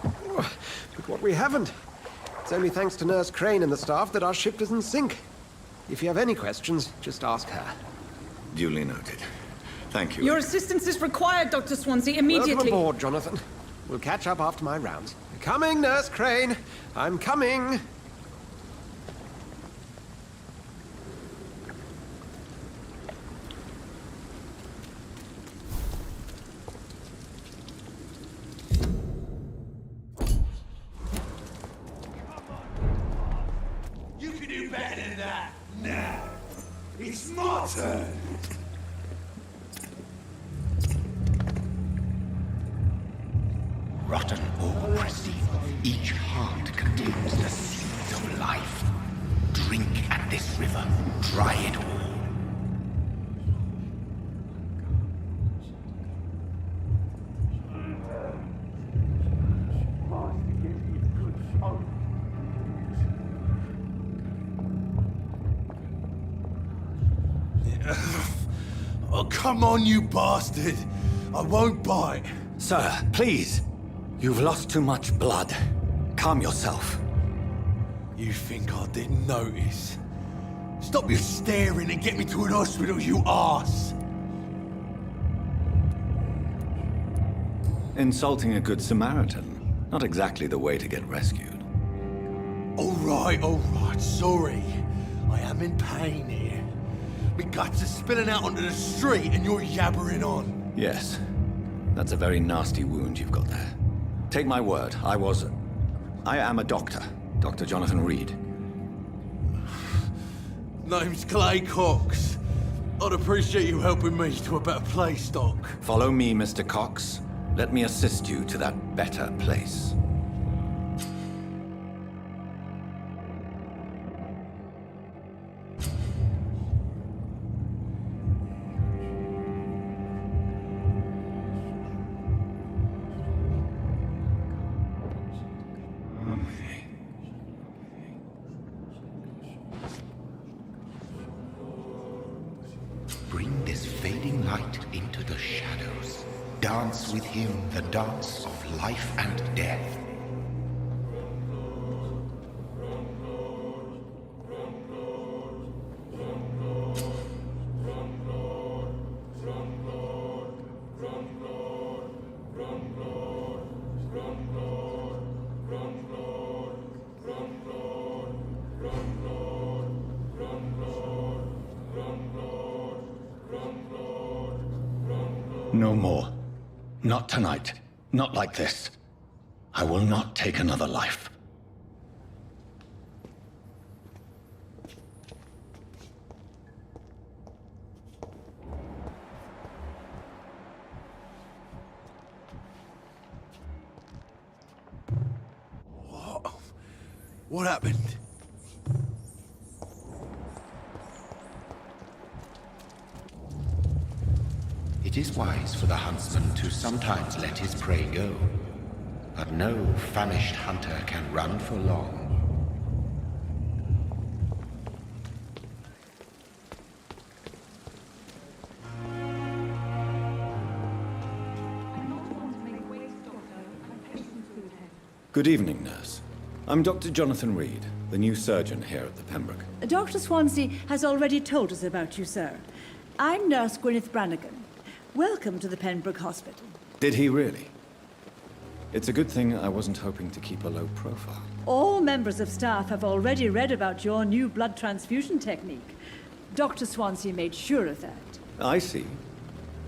S6: but what we haven't. It's only thanks to Nurse Crane and the staff that our ship doesn't sink. If you have any questions, just ask her.
S3: Duly noted. Thank you.
S14: Your assistance is required, Dr. Swansea, immediately.
S6: Welcome aboard, Jonathan. We'll catch up after my rounds. Coming, Nurse Crane. I'm coming.
S11: You can do better than that. Now, it's my turn.
S1: Rotten or pristine, each heart contains the seeds of life. Drink at this river, try it all.
S5: Oh, come on, you bastard! I won't bite.
S3: Sir, please. You've lost too much blood. Calm yourself.
S5: You think I didn't notice? Stop your staring and get me to an hospital, you arse!
S3: Insulting a good Samaritan. Not exactly the way to get rescued.
S5: All right, sorry. I am in pain here. My guts are spilling out onto the street and you're yabbering on.
S3: Yes. That's a very nasty wound you've got there. Take my word, I am a doctor. Dr. Jonathan Reed.
S5: Name's Clay Cox. I'd appreciate you helping me to a better place, Doc.
S3: Follow me, Mr. Cox. Let me assist you to that better place.
S1: Bring this fading light into the shadows. Dance with him the dance of life and death.
S3: No more. Not tonight. Not like this. I will not take another life.
S5: What happened?
S1: It is wise for the huntsman to sometimes let his prey go, but no famished hunter can run for long.
S3: Good evening, nurse. I'm Dr. Jonathan Reed, the new surgeon here at the Pembroke.
S15: Dr. Swansea has already told us about you, sir. I'm Nurse Gwyneth Brannigan. Welcome to the Pembroke Hospital.
S3: Did he really? It's a good thing I wasn't hoping to keep a low profile.
S15: All members of staff have already read about your new blood transfusion technique. Dr. Swansea made sure of that.
S3: I see.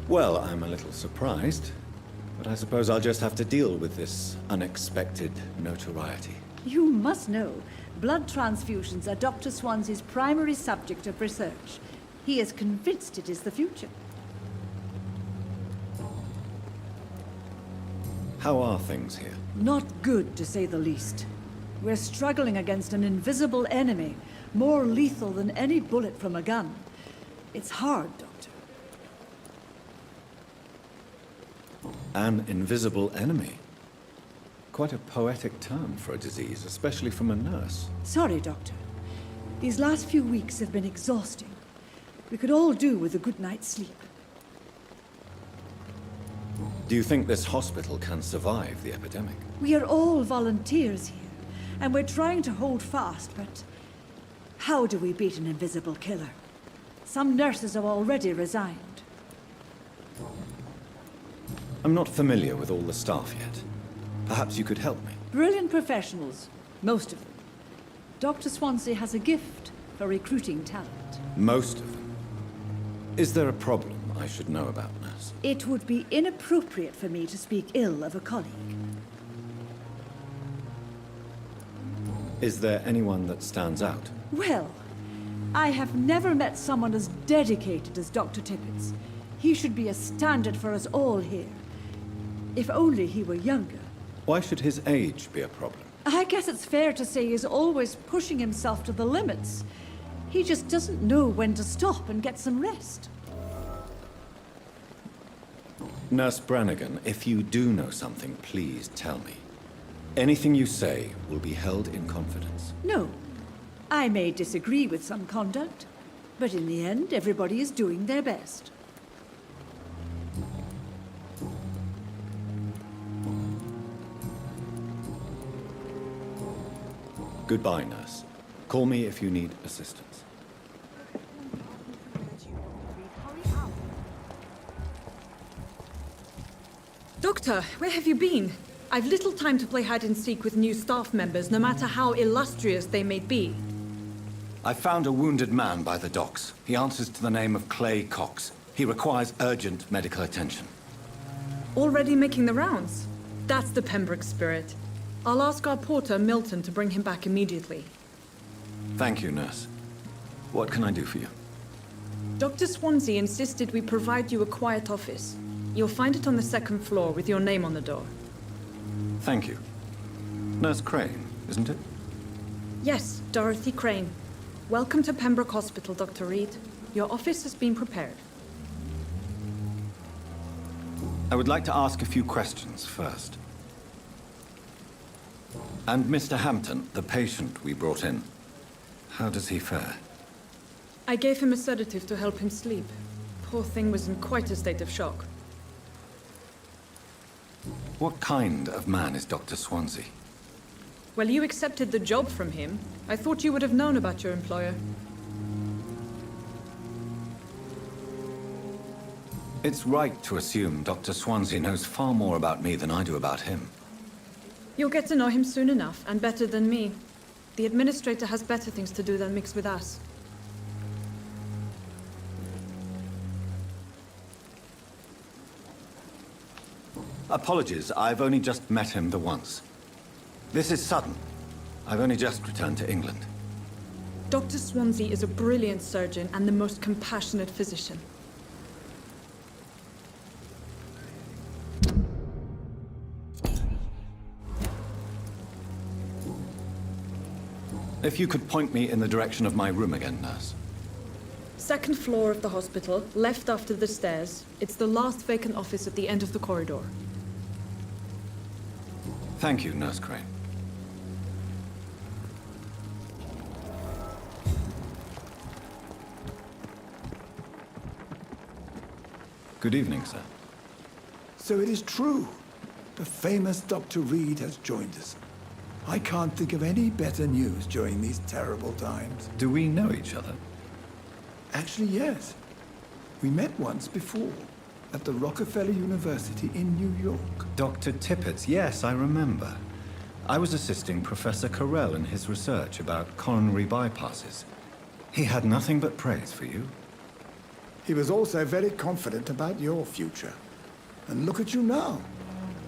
S3: Well, I'm a little surprised, but I suppose I'll just have to deal with this unexpected notoriety.
S15: You must know, blood transfusions are Dr. Swansea's primary subject of research. He is convinced it is the future.
S3: How are things here?
S15: Not good, to say the least. We're struggling against an invisible enemy, more lethal than any bullet from a gun. It's hard, Doctor.
S3: An invisible enemy? Quite a poetic term for a disease, especially from a nurse.
S15: Sorry, Doctor. These last few weeks have been exhausting. We could all do with a good night's sleep.
S3: Do you think this hospital can survive the epidemic?
S15: We are all volunteers here, and we're trying to hold fast, but how do we beat an invisible killer? Some nurses have already resigned.
S3: I'm not familiar with all the staff yet. Perhaps you could help me.
S15: Brilliant professionals, most of them. Dr. Swansea has a gift for recruiting talent.
S3: Most of them? Is there a problem I should know about, nurse?
S15: It would be inappropriate for me to speak ill of a colleague.
S3: Is there anyone that stands out?
S15: Well, I have never met someone as dedicated as Dr. Tippett. He should be a standard for us all here. If only he were younger.
S3: Why should his age be a problem?
S15: I guess it's fair to say he's always pushing himself to the limits. He just doesn't know when to stop and get some rest.
S3: Nurse Brannigan, if you do know something, please tell me. Anything you say will be held in confidence.
S15: No. I may disagree with some conduct, but in the end, everybody is doing their best.
S3: Goodbye, nurse. Call me if you need assistance.
S14: Doctor, where have you been? I've little time to play hide and seek with new staff members, no matter how illustrious they may be.
S3: I found a wounded man by the docks. He answers to the name of Clay Cox. He requires urgent medical attention.
S14: Already making the rounds? That's the Pembroke spirit. I'll ask our porter, Milton, to bring him back immediately.
S3: Thank you, nurse. What can I do for you?
S14: Dr. Swansea insisted we provide you a quiet office. You'll find it on the second floor with your name on the door.
S3: Thank you. Nurse Crane, isn't it?
S14: Yes, Dorothy Crane. Welcome to Pembroke Hospital, Dr. Reed. Your office has been prepared.
S3: I would like to ask a few questions first. And Mr. Hampton, the patient we brought in, how does he fare?
S14: I gave him a sedative to help him sleep. Poor thing was in quite a state of shock.
S3: What kind of man is Dr. Swansea?
S14: Well, you accepted the job from him. I thought you would have known about your employer.
S3: It's right to assume Dr. Swansea knows far more about me than I do about him.
S14: You'll get to know him soon enough, and better than me. The administrator has better things to do than mix with us.
S3: Apologies, I've only just met him the once. This is sudden. I've only just returned to England.
S14: Dr. Swansea is a brilliant surgeon and the most compassionate physician.
S3: If you could point me in the direction of my room again, nurse.
S14: Second floor of the hospital, left after the stairs. It's the last vacant office at the end of the corridor.
S3: Thank you, Nurse Crane. Good evening, sir.
S4: So it is true. The famous Dr. Reed has joined us. I can't think of any better news during these terrible times.
S3: Do we know each other?
S4: Actually, yes. We met once before, at the Rockefeller University in New York.
S3: Dr. Tippett, yes, I remember. I was assisting Professor Carell in his research about coronary bypasses. He had nothing but praise for you.
S4: He was also very confident about your future. And look at you now.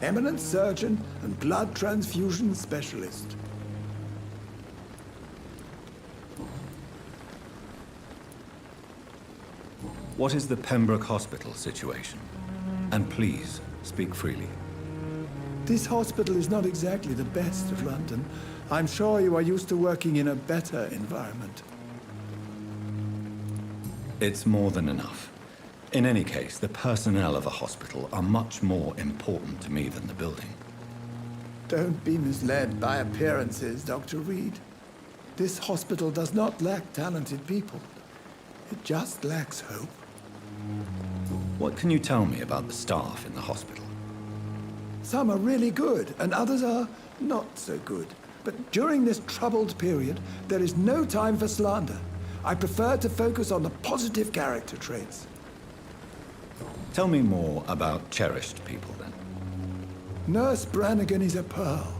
S4: Eminent surgeon and blood transfusion specialist.
S3: What is the Pembroke Hospital situation? And please, speak freely.
S4: This hospital is not exactly the best of London. I'm sure you are used to working in a better environment.
S3: It's more than enough. In any case, the personnel of a hospital are much more important to me than the building.
S4: Don't be misled by appearances, Dr. Reed. This hospital does not lack talented people. It just lacks hope.
S3: What can you tell me about the staff in the hospital?
S4: Some are really good, and others are not so good. But during this troubled period, there is no time for slander. I prefer to focus on the positive character traits.
S3: Tell me more about cherished people, then.
S4: Nurse Brannigan is a pearl.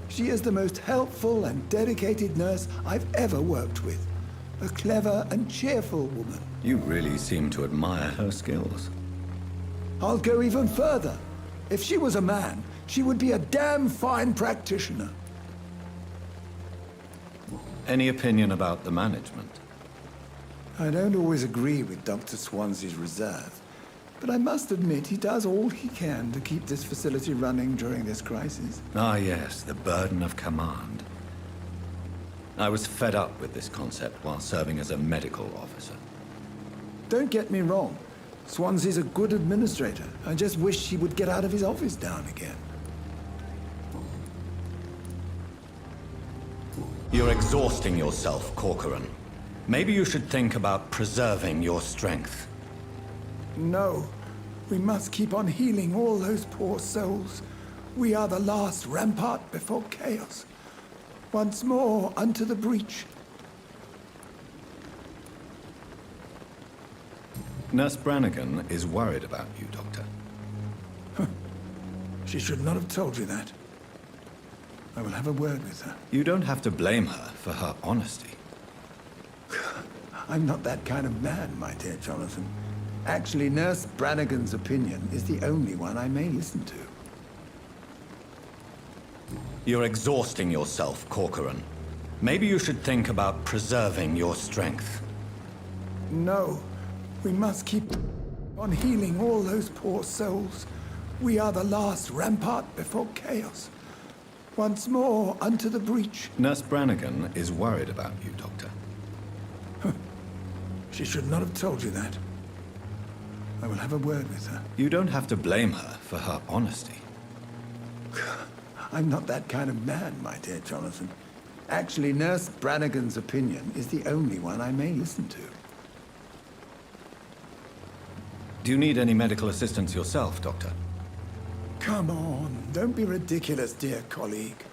S4: She is the most helpful and dedicated nurse I've ever worked with. A clever and cheerful woman.
S3: You really seem to admire her skills.
S4: I'll go even further. If she was a man, she would be a damn fine practitioner.
S3: Any opinion about the management?
S4: I don't always agree with Dr. Swansea's reserve, but I must admit he does all he can to keep this facility running during this crisis.
S3: Ah, yes, the burden of command. I was fed up with this concept while serving as a medical officer.
S4: Don't get me wrong. Swansea's a good administrator. I just wish he would get out of his office now and again.
S3: You're exhausting yourself, Corcoran. Maybe you should think about preserving your strength.
S4: No. We must keep on healing all those poor souls. We are the last rampart before chaos. Once more unto the breach.
S3: Nurse Brannigan is worried about you, Doctor.
S4: She should not have told you that. I will have a word with her.
S3: You don't have to blame her for her honesty.
S4: I'm not that kind of man, my dear Jonathan. Actually, Nurse Brannigan's opinion is the only one I may listen to.
S3: You're exhausting yourself, Corcoran. Maybe you should think about preserving your strength.
S4: No, we must keep on healing all those poor souls. We are the last rampart before chaos. Once more, unto the breach.
S3: Nurse Brannigan is worried about you, Doctor.
S4: She should not have told you that. I will have a word with her.
S3: You don't have to blame her for her honesty.
S4: I'm not that kind of man, my dear Jonathan. Actually, Nurse Brannigan's opinion is the only one I may listen to.
S3: Do you need any medical assistance yourself, Doctor?
S4: Come on, don't be ridiculous, dear colleague.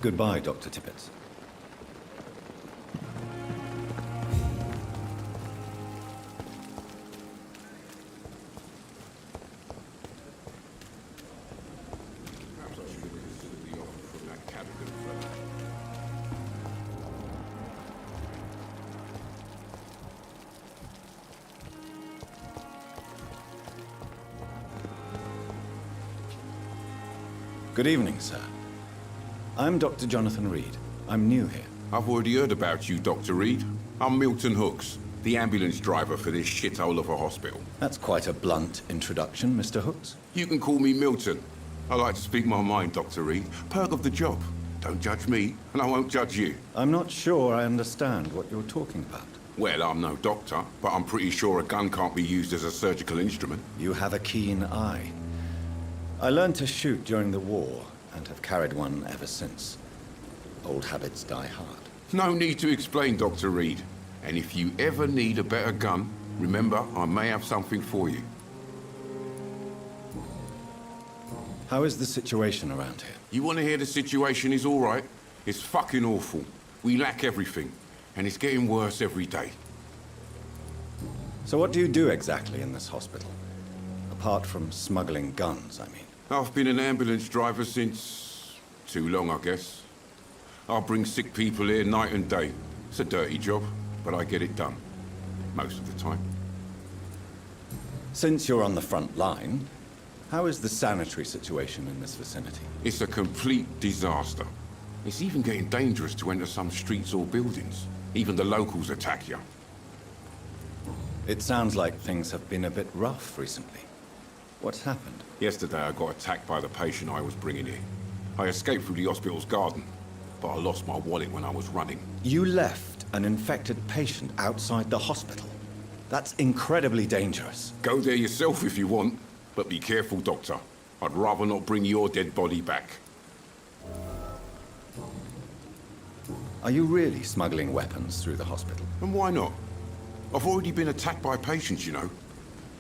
S3: Goodbye, Dr. Tippett. Good evening, sir. I'm Dr. Jonathan Reed. I'm new here.
S16: I've already heard about you, Dr. Reed. I'm Milton Hooks, the ambulance driver for this shithole of a hospital.
S3: That's quite a blunt introduction, Mr. Hooks.
S16: You can call me Milton. I like to speak my mind, Dr. Reed. Perk of the job. Don't judge me, and I won't judge you.
S3: I'm not sure I understand what you're talking about.
S16: Well, I'm no doctor, but I'm pretty sure a gun can't be used as a surgical instrument.
S3: You have a keen eye. I learned to shoot during the war, and have carried one ever since. Old habits die hard.
S16: No need to explain, Dr. Reed. And if you ever need a better gun, remember, I may have something for you.
S3: How is the situation around here?
S16: You want to hear the situation is all right? It's fucking awful. We lack everything, and it's getting worse every day.
S3: So what do you do exactly in this hospital? Apart from smuggling guns, I mean.
S16: I've been an ambulance driver since... too long, I guess. I bring sick people here night and day. It's a dirty job, but I get it done. Most of the time.
S3: Since you're on the front line, how is the sanitary situation in this vicinity?
S16: It's a complete disaster. It's even getting dangerous to enter some streets or buildings. Even the locals attack you.
S3: It sounds like things have been a bit rough recently. What's happened?
S16: Yesterday I got attacked by the patient I was bringing here. I escaped through the hospital's garden, but I lost my wallet when I was running.
S3: You left an infected patient outside the hospital? That's incredibly dangerous.
S16: Go there yourself if you want, but be careful, Doctor. I'd rather not bring your dead body back.
S3: Are you really smuggling weapons through the hospital?
S16: And why not? I've already been attacked by patients, you know.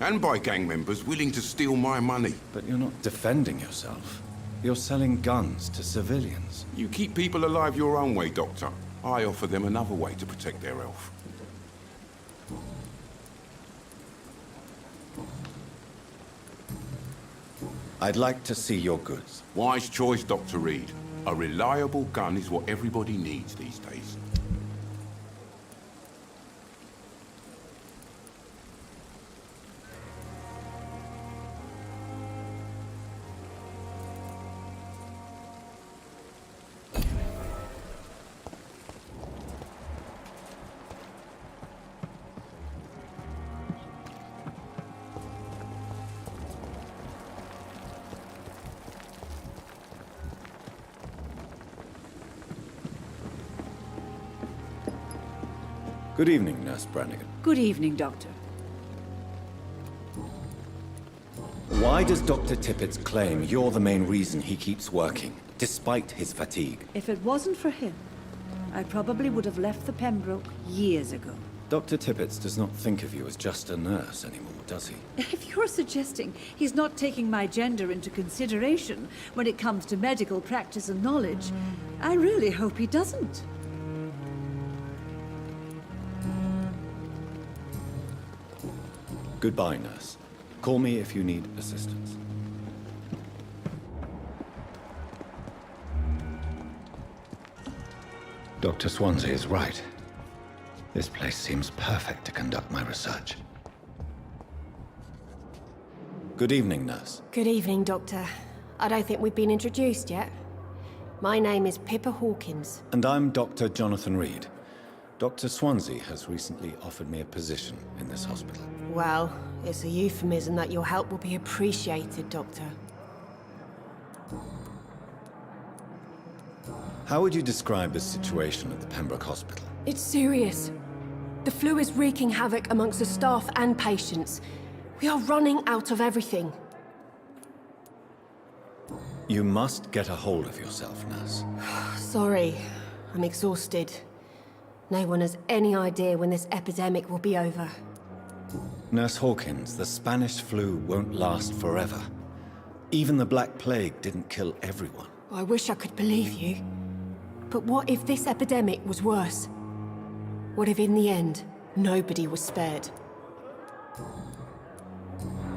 S16: And by gang members willing to steal my money.
S3: But you're not defending yourself. You're selling guns to civilians.
S16: You keep people alive your own way, Doctor. I offer them another way to protect their health.
S3: I'd like to see your goods.
S16: Wise choice, Dr. Reed. A reliable gun is what everybody needs these days.
S3: Good evening, Nurse Brannigan.
S15: Good evening, Doctor.
S3: Why does Dr. Tippett claim you're the main reason he keeps working, despite his fatigue?
S15: If it wasn't for him, I probably would have left the Pembroke years ago.
S3: Dr. Tippett does not think of you as just a nurse anymore, does he?
S15: If you're suggesting he's not taking my gender into consideration when it comes to medical practice and knowledge, I really hope he doesn't.
S3: Goodbye, nurse. Call me if you need assistance. Dr. Swansea is right. This place seems perfect to conduct my research. Good evening, nurse.
S17: Good evening, Doctor. I don't think we've been introduced yet. My name is Pippa Hawkins.
S3: And I'm Dr. Jonathan Reed. Dr. Swansea has recently offered me a position in this hospital.
S17: Well, it's a euphemism that your help will be appreciated, Doctor.
S3: How would you describe the situation at the Pembroke Hospital?
S17: It's serious. The flu is wreaking havoc amongst the staff and patients. We are running out of everything.
S3: You must get a hold of yourself, nurse.
S17: Sorry, I'm exhausted. No one has any idea when this epidemic will be over.
S3: Nurse Hawkins, the Spanish flu won't last forever. Even the Black Plague didn't kill everyone.
S17: I wish I could believe you. But what if this epidemic was worse? What if in the end, nobody was spared?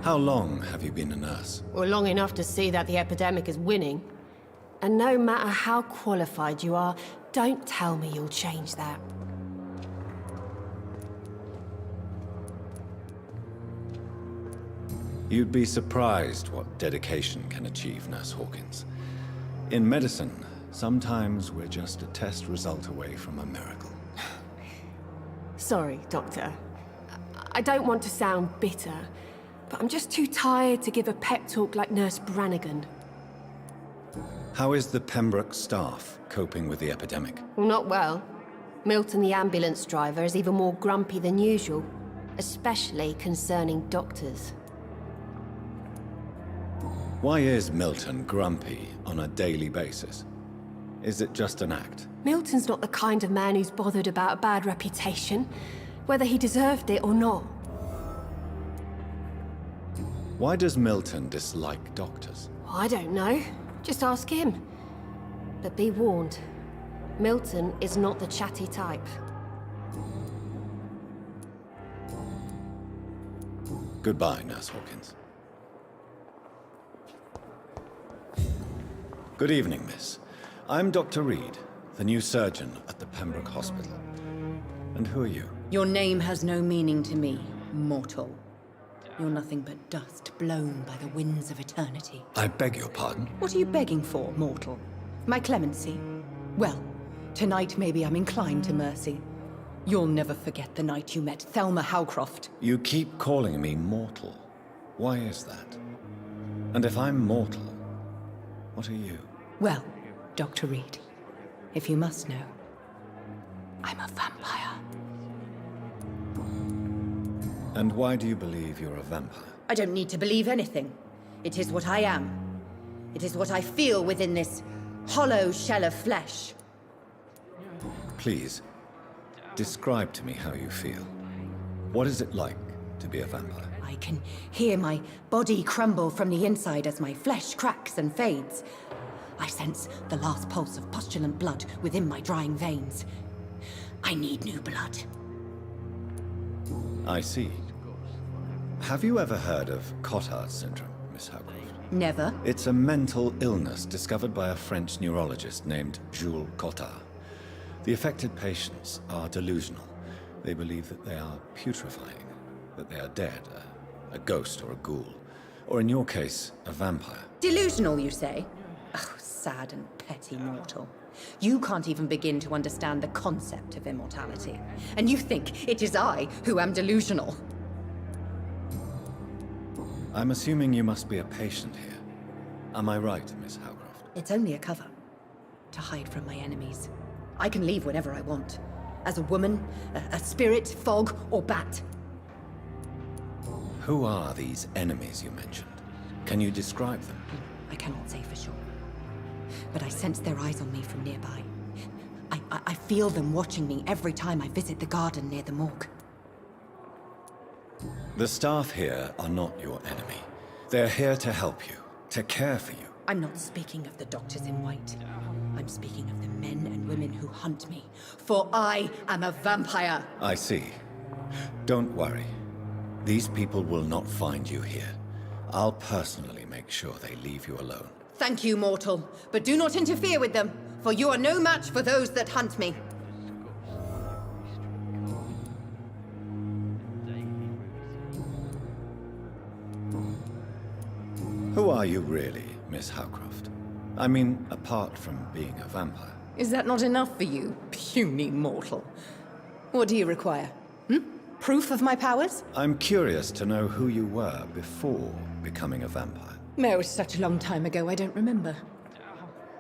S3: How long have you been a nurse?
S17: Well, long enough to see that the epidemic is winning. And no matter how qualified you are, don't tell me you'll change that.
S3: You'd be surprised what dedication can achieve, Nurse Hawkins. In medicine, sometimes we're just a test result away from a miracle.
S17: Sorry, Doctor. I don't want to sound bitter, but I'm just too tired to give a pep talk like Nurse Brannigan.
S3: How is the Pembroke staff coping with the epidemic?
S17: Well, not well. Milton, the ambulance driver, is even more grumpy than usual, especially concerning doctors.
S3: Why is Milton grumpy on a daily basis? Is it just an act?
S17: Milton's not the kind of man who's bothered about a bad reputation, whether he deserved it or not.
S3: Why does Milton dislike doctors?
S17: I don't know. Just ask him. But be warned, Milton is not the chatty type.
S3: Goodbye, Nurse Hawkins. Good evening, miss. I'm Dr. Reed, the new surgeon at the Pembroke Hospital. And who are you?
S18: Your name has no meaning to me, mortal. You're nothing but dust blown by the winds of eternity.
S3: I beg your pardon?
S18: What are you begging for, mortal? My clemency? Well, tonight maybe I'm inclined to mercy. You'll never forget the night you met Thelma Howcroft.
S3: You keep calling me mortal. Why is that? And if I'm mortal, what are you?
S18: Well, Dr. Reed, if you must know, I'm a vampire.
S3: And why do you believe you're a vampire?
S18: I don't need to believe anything. It is what I am. It is what I feel within this hollow shell of flesh.
S3: Please, describe to me how you feel. What is it like to be a vampire?
S18: I can hear my body crumble from the inside as my flesh cracks and fades. I sense the last pulse of postulant blood within my drying veins. I need new blood.
S3: I see. Have you ever heard of Cotard syndrome, Miss Howcroft?
S18: Never.
S3: It's a mental illness discovered by a French neurologist named Jules Cotard. The affected patients are delusional. They believe that they are putrefying, that they are dead, a ghost or a ghoul, or in your case, a vampire.
S18: Delusional, you say? Oh, sad and petty mortal. You can't even begin to understand the concept of immortality. And you think it is I who am delusional.
S3: I'm assuming you must be a patient here. Am I right, Miss Howcroft?
S18: It's only a cover. To hide from my enemies. I can leave whenever I want. As a woman, a spirit, fog, or bat.
S3: Who are these enemies you mentioned? Can you describe them?
S18: I cannot say for sure. But I sense their eyes on me from nearby. I feel them watching me every time I visit the garden near the morgue.
S3: The staff here are not your enemy. They're here to help you, to care for you.
S18: I'm not speaking of the doctors in white. I'm speaking of the men and women who hunt me. For I am a vampire.
S3: I see. Don't worry. These people will not find you here. I'll personally make sure they leave you alone.
S18: Thank you, mortal. But do not interfere with them, for you are no match for those that hunt me.
S3: Who are you really, Miss Howcroft? I mean, apart from being a vampire.
S2: Is that not enough for you, puny mortal? What do you require? Proof of my powers?
S3: I'm curious to know who you were before becoming a vampire.
S2: No, it was such a long time ago, I don't remember.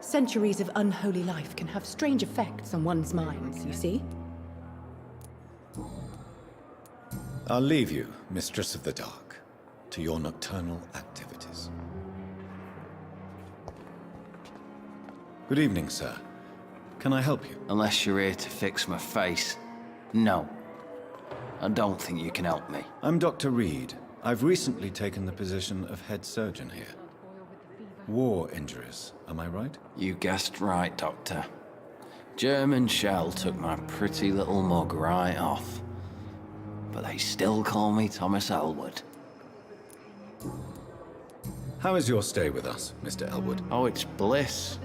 S2: Centuries of unholy life can have strange effects on one's minds, you see?
S3: I'll leave you, Mistress of the Dark, to your nocturnal activities. Good evening, sir. Can I help you?
S19: Unless you're here to fix my face. No. I don't think you can help me.
S3: I'm Dr. Reed. I've recently taken the position of head surgeon here. War injuries, am I right?
S19: You guessed right, Doctor. German shell took my pretty little mug right off. But they still call me Thomas Elwood.
S3: How is your stay with us, Mr. Elwood?
S19: Oh, it's bliss.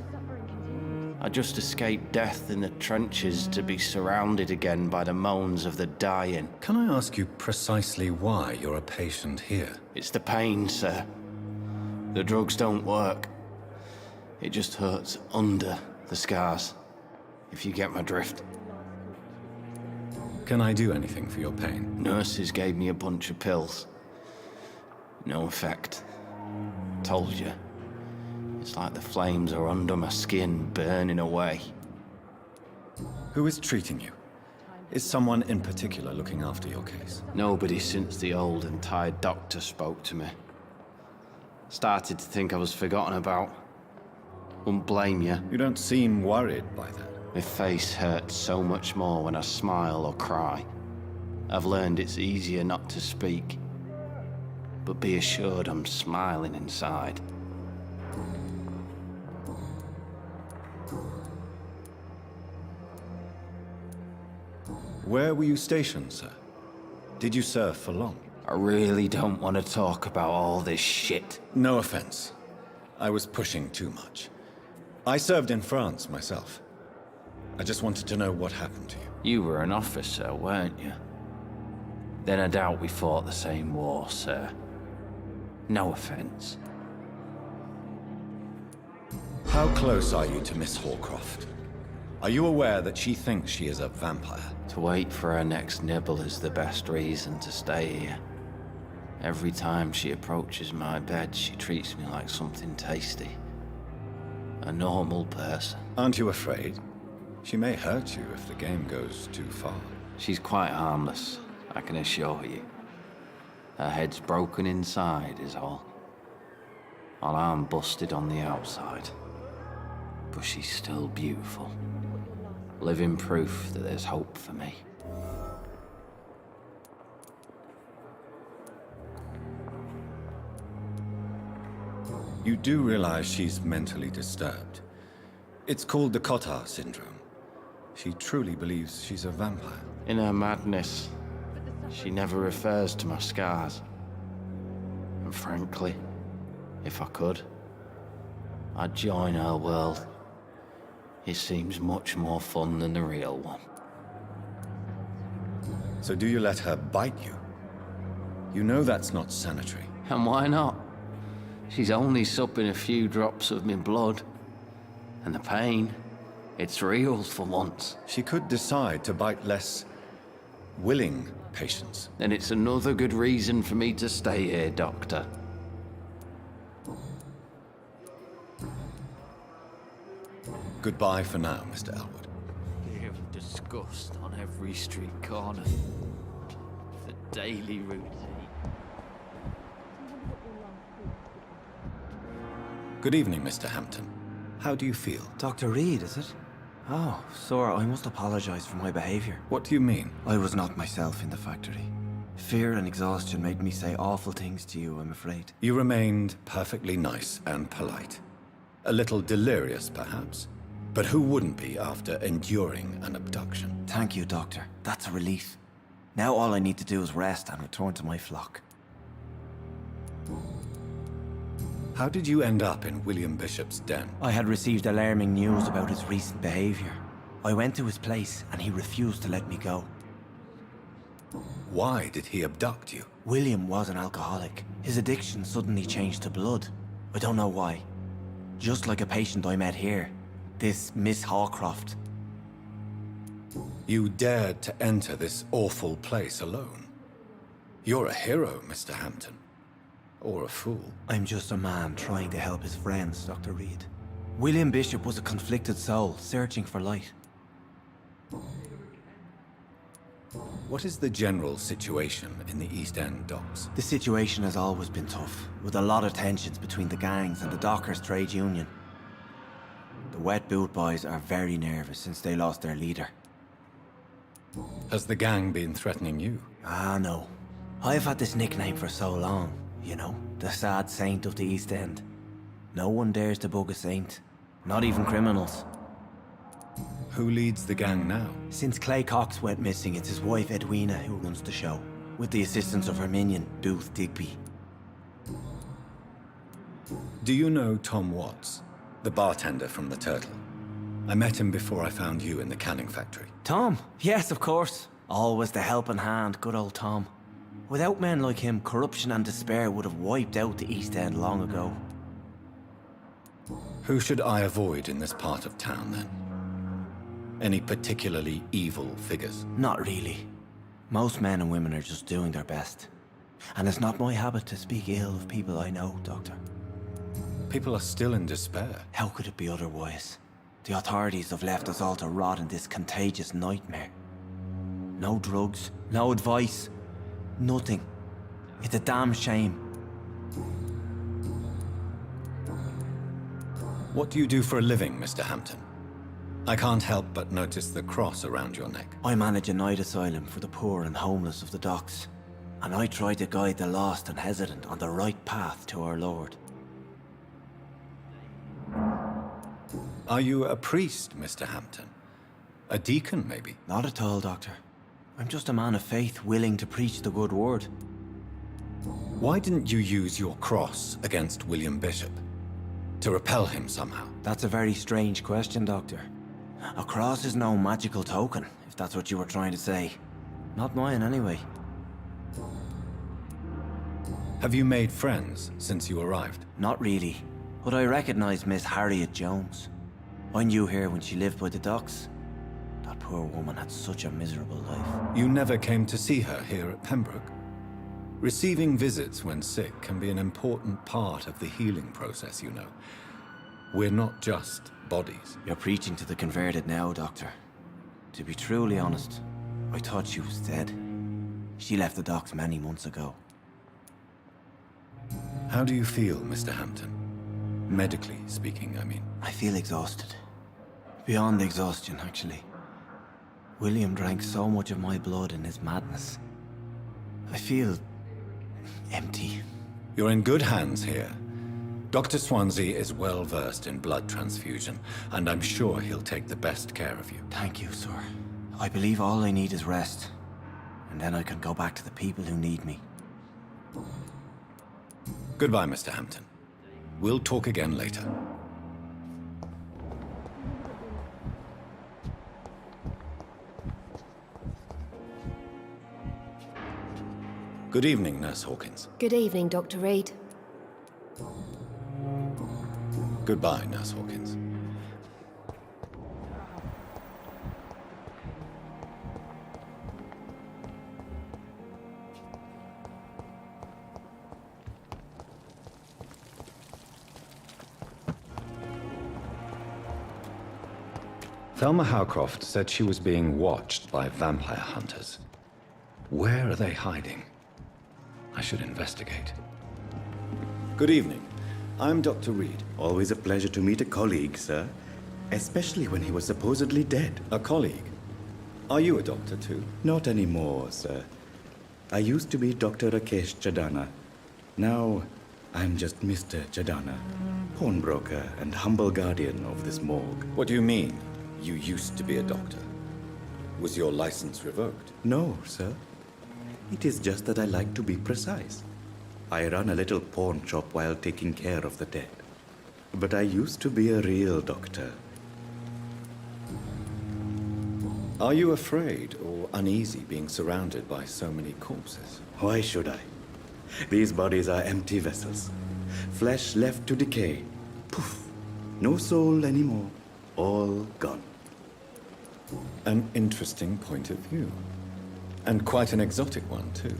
S19: I just escaped death in the trenches to be surrounded again by the moans of the dying.
S3: Can I ask you precisely why you're a patient here?
S19: It's the pain, sir. The drugs don't work. It just hurts under the scars, if you get my drift.
S3: Can I do anything for your pain?
S19: Nurses gave me a bunch of pills. No effect. Told you. It's like the flames are under my skin, burning away.
S3: Who is treating you? Is someone in particular looking after your case?
S19: Nobody since the old and tired doctor spoke to me. Started to think I was forgotten about. Wouldn't blame you.
S3: You don't seem worried by that.
S19: My face hurts so much more when I smile or cry. I've learned it's easier not to speak. But be assured I'm smiling inside.
S3: Where were you stationed, sir? Did you serve for long?
S19: I really don't want to talk about all this shit.
S3: No offense. I was pushing too much. I served in France myself. I just wanted to know what happened to you.
S19: You were an officer, weren't you? Then I doubt we fought the same war, sir. No offense.
S3: How close are you to Miss Hallcroft? Are you aware that she thinks she is a vampire?
S19: To wait for her next nibble is the best reason to stay here. Every time she approaches my bed, she treats me like something tasty. A normal person.
S3: Aren't you afraid? She may hurt you if the game goes too far.
S19: She's quite harmless, I can assure you. Her head's broken inside is all. While I'm busted on the outside. But she's still beautiful. Living proof that there's hope for me.
S3: You do realize she's mentally disturbed. It's called the Cotard syndrome. She truly believes she's a vampire.
S19: In her madness, she never refers to my scars. And frankly, if I could, I'd join her world. It seems much more fun than the real one.
S3: So do you let her bite you? You know that's not sanitary.
S19: And why not? She's only supping a few drops of my blood. And the pain, it's real for once.
S3: She could decide to bite less willing patients.
S19: Then it's another good reason for me to stay here, Doctor.
S3: Goodbye for now, Mr. Elwood.
S19: Fear of disgust on every street corner. The daily routine.
S3: Good evening, Mr. Hampton. How do you feel?
S20: Dr. Reed, is it? Oh, sir, I must apologize for my behavior.
S3: What do you mean?
S20: I was not myself in the factory. Fear and exhaustion made me say awful things to you, I'm afraid.
S3: You remained perfectly nice and polite. A little delirious, perhaps. But who wouldn't be after enduring an abduction?
S8: Thank you, Doctor. That's a relief. Now all I need to do is rest and return to my flock.
S3: How did you end up in William Bishop's den?
S8: I had received alarming news about his recent behavior. I went to his place and he refused to let me go.
S3: Why did he abduct you?
S8: William was an alcoholic. His addiction suddenly changed to blood. I don't know why. Just like a patient I met here. This Miss Hawcroft.
S3: You dared to enter this awful place alone. You're a hero, Mr. Hampton. Or a fool.
S8: I'm just a man trying to help his friends, Dr. Reed. William Bishop was a conflicted soul, searching for light.
S3: What is the general situation in the East End docks?
S8: The situation has always been tough, with a lot of tensions between the gangs and the Dockers' trade union. The Wet Boot Boys are very nervous since they lost their leader.
S3: Has the gang been threatening you?
S8: Ah, no. I've had this nickname for so long, you know, the sad saint of the East End. No one dares to bug a saint, not even criminals.
S3: Who leads the gang now?
S8: Since Clay Cox went missing, it's his wife Edwina who runs the show, with the assistance of her minion, Dooth Digby.
S3: Do you know Tom Watts, the bartender from the Turtle? I met him before I found you in the canning factory.
S8: Tom? Yes, of course. Always the helping hand, good old Tom. Without men like him, corruption and despair would have wiped out the East End long ago.
S3: Who should I avoid in this part of town, then? Any particularly evil figures?
S8: Not really. Most men and women are just doing their best. And it's not my habit to speak ill of people I know, Doctor.
S3: People are still in despair.
S8: How could it be otherwise? The authorities have left us all to rot in this contagious nightmare. No drugs, no advice, nothing. It's a damn shame.
S3: What do you do for a living, Mr. Hampton? I can't help but notice the cross around your neck.
S8: I manage a night asylum for the poor and homeless of the docks. And I try to guide the lost and hesitant on the right path to our Lord.
S3: Are you a priest, Mr. Hampton? A deacon, maybe?
S8: Not at all, Doctor. I'm just a man of faith willing to preach the good word.
S3: Why didn't you use your cross against William Bishop? To repel him somehow?
S8: That's a very strange question, Doctor. A cross is no magical token, if that's what you were trying to say. Not mine, anyway.
S3: Have you made friends since you arrived?
S8: Not really, but I recognize Miss Harriet Jones. I knew her when she lived by the docks. That poor woman had such a miserable life.
S3: You never came to see her here at Pembroke? Receiving visits when sick can be an important part of the healing process, you know. We're not just bodies.
S8: You're preaching to the converted now, Doctor. To be truly honest, I thought she was dead. She left the docks many months ago.
S3: How do you feel, Mr. Hampton? Medically speaking, I mean.
S8: I feel exhausted. Beyond exhaustion, actually. William drank so much of my blood in his madness. I feel empty.
S3: You're in good hands here. Dr. Swansea is well versed in blood transfusion, and I'm sure he'll take the best care of you.
S8: Thank you, sir. I believe all I need is rest. And then I can go back to the people who need me.
S3: Goodbye, Mr. Hampton. We'll talk again later. Good evening, Nurse Hawkins.
S17: Good evening, Dr. Reed.
S3: Goodbye, Nurse Hawkins. Thelma Howcroft said she was being watched by vampire hunters. Where are they hiding? I should investigate. Good evening. I'm Dr. Reed.
S21: Always a pleasure to meet a colleague, sir. Especially when he was supposedly dead.
S3: A colleague? Are you a doctor too?
S21: Not anymore, sir. I used to be Dr. Rakesh Chadana. Now, I'm just Mr. Chadana. pawnbroker and humble guardian of this morgue.
S3: What do you mean? You used to be a doctor. Was your license revoked?
S21: No, sir. It is just that I like to be precise. I run a little pawn shop while taking care of the dead. But I used to be a real doctor.
S3: Are you afraid or uneasy being surrounded by so many corpses?
S21: Why should I? These bodies are empty vessels. Flesh left to decay. Poof. No soul anymore. All gone.
S3: An interesting point of view. And quite an exotic one, too.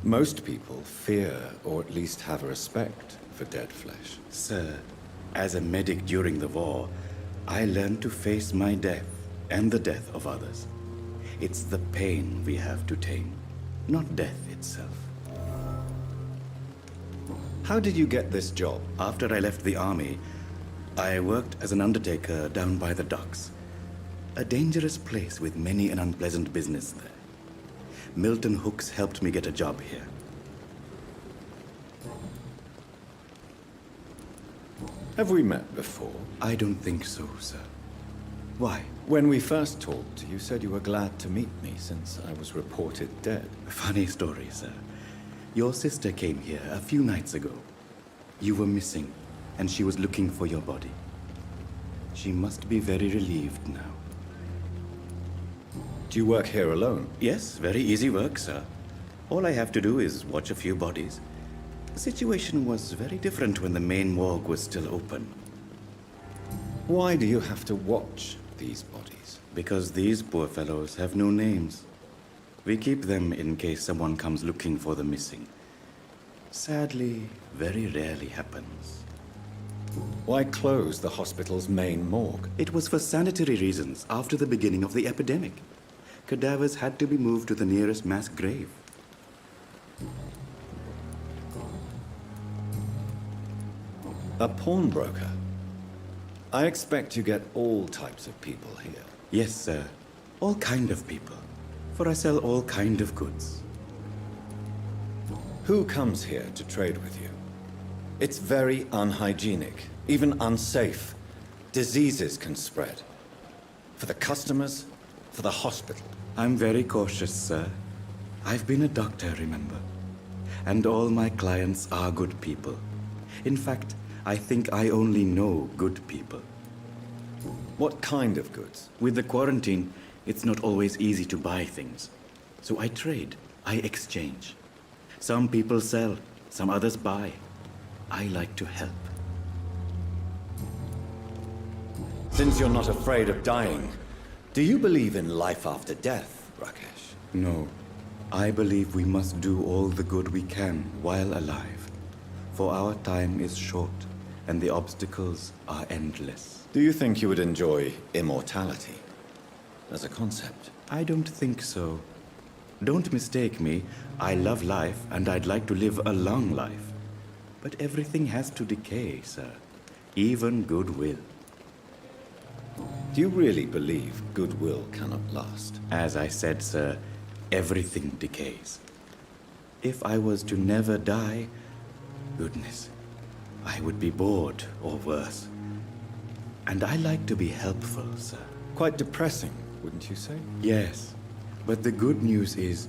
S3: Most people fear, or at least have a respect, for dead flesh.
S21: Sir, as a medic during the war, I learned to face my death and the death of others. It's the pain we have to tame, not death itself.
S3: How did you get this job?
S21: After I left the army, I worked as an undertaker down by the docks. A dangerous place with many an unpleasant business there. Milton Hooks helped me get a job here.
S3: Have we met before?
S21: I don't think so, sir. Why?
S3: When we first talked, you said you were glad to meet me since I was reported dead.
S21: Funny story, sir. Your sister came here a few nights ago. You were missing, and she was looking for your body. She must be very relieved now.
S3: Do you work here alone?
S21: Yes, very easy work, sir. All I have to do is watch a few bodies. The situation was very different when the main morgue was still open.
S3: Why do you have to watch these bodies?
S21: Because these poor fellows have no names. We keep them in case someone comes looking for the missing. Sadly, very rarely happens.
S3: Why close the hospital's main morgue?
S21: It was for sanitary reasons after the beginning of the epidemic. Cadavers had to be moved to the nearest mass grave.
S3: A pawnbroker? I expect you get all types of people here.
S21: Yes, sir. All kind of people. For I sell all kind of goods.
S3: Who comes here to trade with you? It's very unhygienic, even unsafe. Diseases can spread. For the customers, for the hospital.
S21: I'm very cautious, sir. I've been a doctor, remember? And all my clients are good people. In fact, I think I only know good people.
S3: What kind of goods?
S21: With the quarantine, it's not always easy to buy things. So I trade, I exchange. Some people sell, some others buy. I like to help.
S3: Since you're not afraid of dying, do you believe in life after death, Rakesh?
S21: No. I believe we must do all the good we can while alive. For our time is short, and the obstacles are endless.
S3: Do you think you would enjoy immortality as a concept?
S21: I don't think so. Don't mistake me. I love life, and I'd like to live a long life. But everything has to decay, sir. Even goodwill.
S3: Do you really believe goodwill cannot last?
S21: As I said, sir, everything decays. If I was to never die, goodness, I would be bored or worse. And I like to be helpful, sir.
S3: Quite depressing, wouldn't you say?
S21: Yes, but the good news is,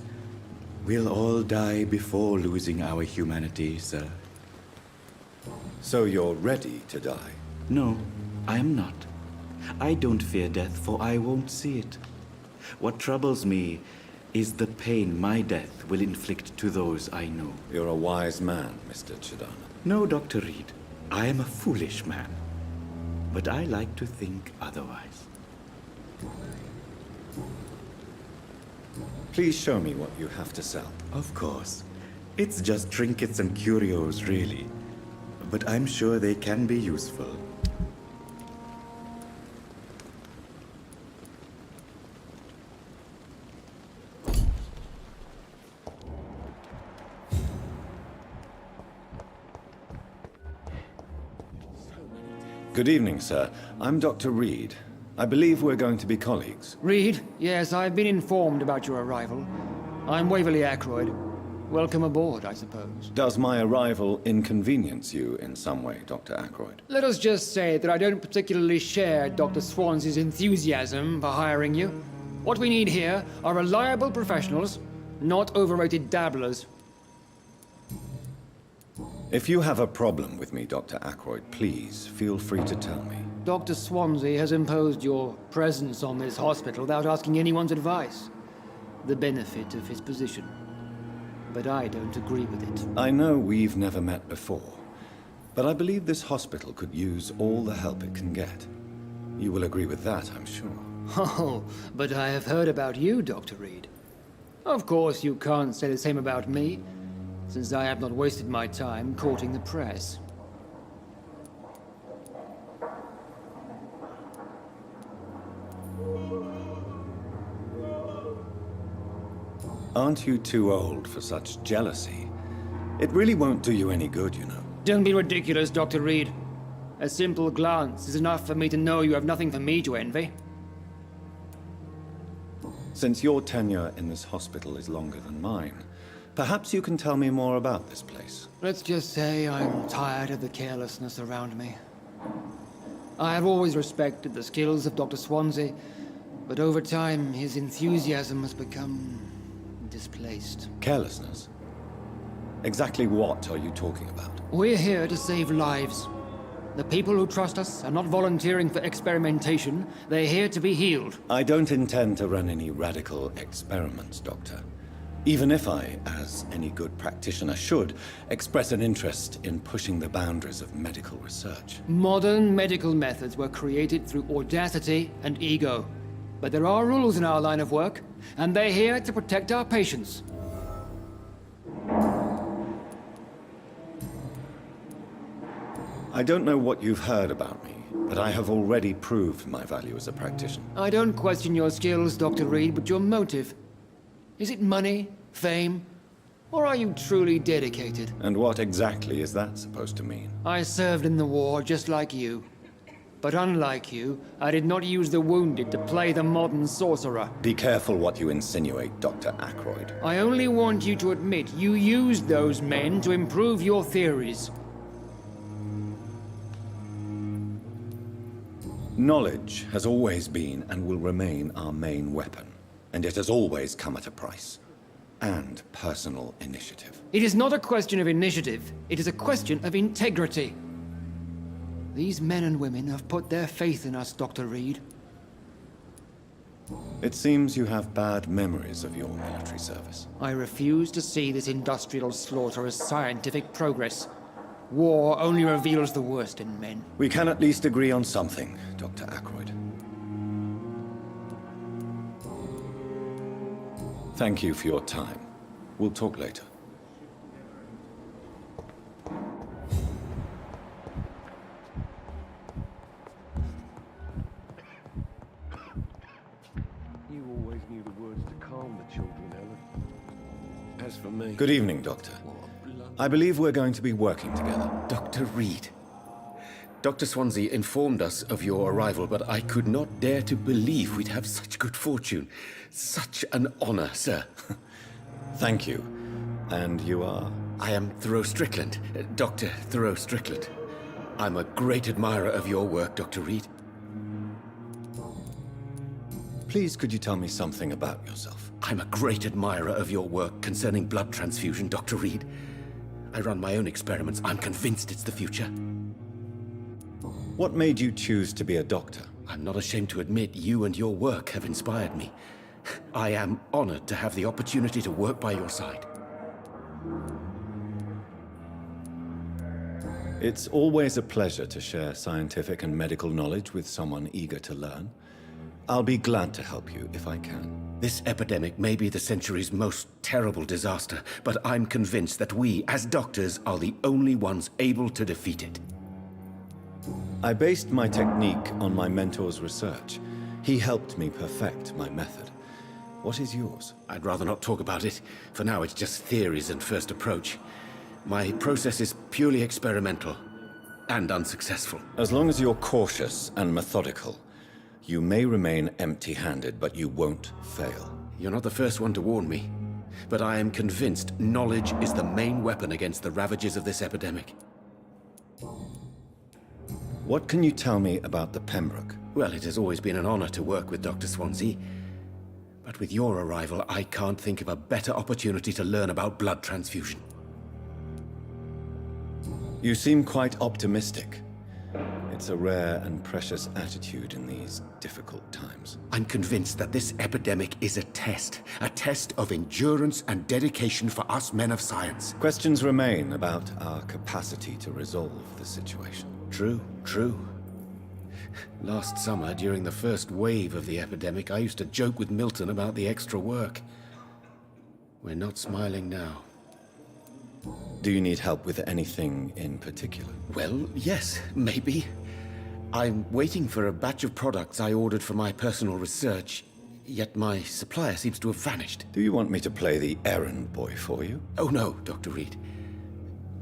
S21: we'll all die before losing our humanity, sir.
S3: So you're ready to die?
S21: No, I am not. I don't fear death, for I won't see it. What troubles me is the pain my death will inflict to those I know.
S3: You're a wise man, Mr. Chidana.
S21: No, Dr. Reed. I am a foolish man. But I like to think otherwise.
S3: Please show me what you have to sell.
S21: Of course. It's just trinkets and curios, really. But I'm sure they can be useful.
S3: Good evening, sir. I'm Dr. Reed. I believe we're going to be colleagues.
S7: Reed? Yes, I've been informed about your arrival. I'm Waverly Ackroyd. Welcome aboard, I suppose.
S3: Does my arrival inconvenience you in some way, Dr. Ackroyd?
S7: Let us just say that I don't particularly share Dr. Swansea's enthusiasm for hiring you. What we need here are reliable professionals, not overrated dabblers.
S3: If you have a problem with me, Dr. Ackroyd, please feel free to tell me.
S7: Dr. Swansea has imposed your presence on this hospital without asking anyone's advice. The benefit of his position. But I don't agree with it.
S3: I know we've never met before, but I believe this hospital could use all the help it can get. You will agree with that, I'm sure.
S7: Oh, but I have heard about you, Dr. Reed. Of course, you can't say the same about me, since I have not wasted my time courting the press.
S3: Aren't you too old for such jealousy? It really won't do you any good, you know.
S7: Don't be ridiculous, Dr. Reed. A simple glance is enough for me to know you have nothing for me to envy.
S3: Since your tenure in this hospital is longer than mine, perhaps you can tell me more about this place.
S7: Let's just say I'm tired of the carelessness around me. I have always respected the skills of Dr. Swansea, but over time his enthusiasm has become displaced.
S3: Carelessness? Exactly what are you talking about?
S7: We're here to save lives. The people who trust us are not volunteering for experimentation. They're here to be healed.
S3: I don't intend to run any radical experiments, Doctor. Even if I, as any good practitioner should, express an interest in pushing the boundaries of medical research.
S7: Modern medical methods were created through audacity and ego. But there are rules in our line of work, and they're here to protect our patients.
S3: I don't know what you've heard about me, but I have already proved my value as a practitioner.
S7: I don't question your skills, Dr. Reed, but your motive. Is it money, fame, or are you truly dedicated?
S3: And what exactly is that supposed to mean?
S7: I served in the war just like you. But unlike you, I did not use the wounded to play the modern sorcerer.
S3: Be careful what you insinuate, Dr. Ackroyd.
S7: I only want you to admit you used those men to improve your theories.
S3: Knowledge has always been and will remain our main weapon, and it has always come at a price. And personal initiative.
S7: It is not a question of initiative, it is a question of integrity. These men and women have put their faith in us, Dr. Reed.
S3: It seems you have bad memories of your military service.
S7: I refuse to see this industrial slaughter as scientific progress. War only reveals the worst in men.
S3: We can at least agree on something, Dr. Ackroyd. Thank you for your time. We'll talk later.
S22: You always knew the words to calm the children, Ellen. As for me...
S3: Good evening, Doctor. I believe we're going to be working together.
S23: Dr. Reed. Dr. Swansea informed us of your arrival, but I could not dare to believe we'd have such good fortune. Such an honor, sir.
S3: Thank you. And you are?
S23: I am Thoreau Strickland, Dr. Thoreau Strickland. I'm a great admirer of your work, Dr. Reed.
S3: Please, could you tell me something about yourself?
S23: I'm a great admirer of your work concerning blood transfusion, Dr. Reed. I run my own experiments. I'm convinced it's the future.
S3: What made you choose to be a doctor?
S23: I'm not ashamed to admit you and your work have inspired me. I am honored to have the opportunity to work by your side.
S3: It's always a pleasure to share scientific and medical knowledge with someone eager to learn. I'll be glad to help you if I can.
S23: This epidemic may be the century's most terrible disaster, but I'm convinced that we, as doctors, are the only ones able to defeat it.
S3: I based my technique on my mentor's research. He helped me perfect my method. What is yours?
S23: I'd rather not talk about it. For now, it's just theories and first approach. My process is purely experimental and unsuccessful.
S3: As long as you're cautious and methodical, you may remain empty-handed, but you won't fail.
S23: You're not the first one to warn me. but I am convinced knowledge is the main weapon against the ravages of this epidemic.
S3: What can you tell me about the Pembroke?
S23: Well, it has always been an honor to work with Dr. Swansea. But with your arrival, I can't think of a better opportunity to learn about blood transfusion.
S3: You seem quite optimistic. It's a rare and precious attitude in these difficult times.
S23: I'm convinced that this epidemic is a test of endurance and dedication for us men of science.
S3: Questions remain about our capacity to resolve the situation.
S23: True, true. Last summer, during the first wave of the epidemic, I used to joke with Milton about the extra work. We're not smiling now.
S3: Do you need help with anything in particular?
S23: Well, yes, maybe. I'm waiting for a batch of products I ordered for my personal research, yet my supplier seems to have vanished.
S3: Do you want me to play the errand boy for you?
S23: Oh no, Dr. Reed.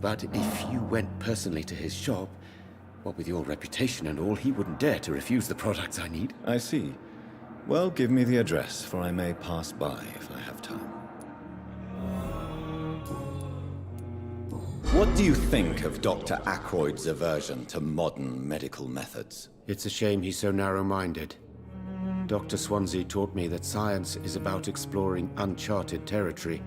S23: But if you went personally to his shop, what with your reputation and all, he wouldn't dare to refuse the products I need.
S3: I see. Well, give me the address, for I may pass by if I have time. What do you think of Dr. Ackroyd's aversion to modern medical methods?
S23: It's a shame he's so narrow-minded. Dr. Swansea taught me that science is about exploring uncharted territory.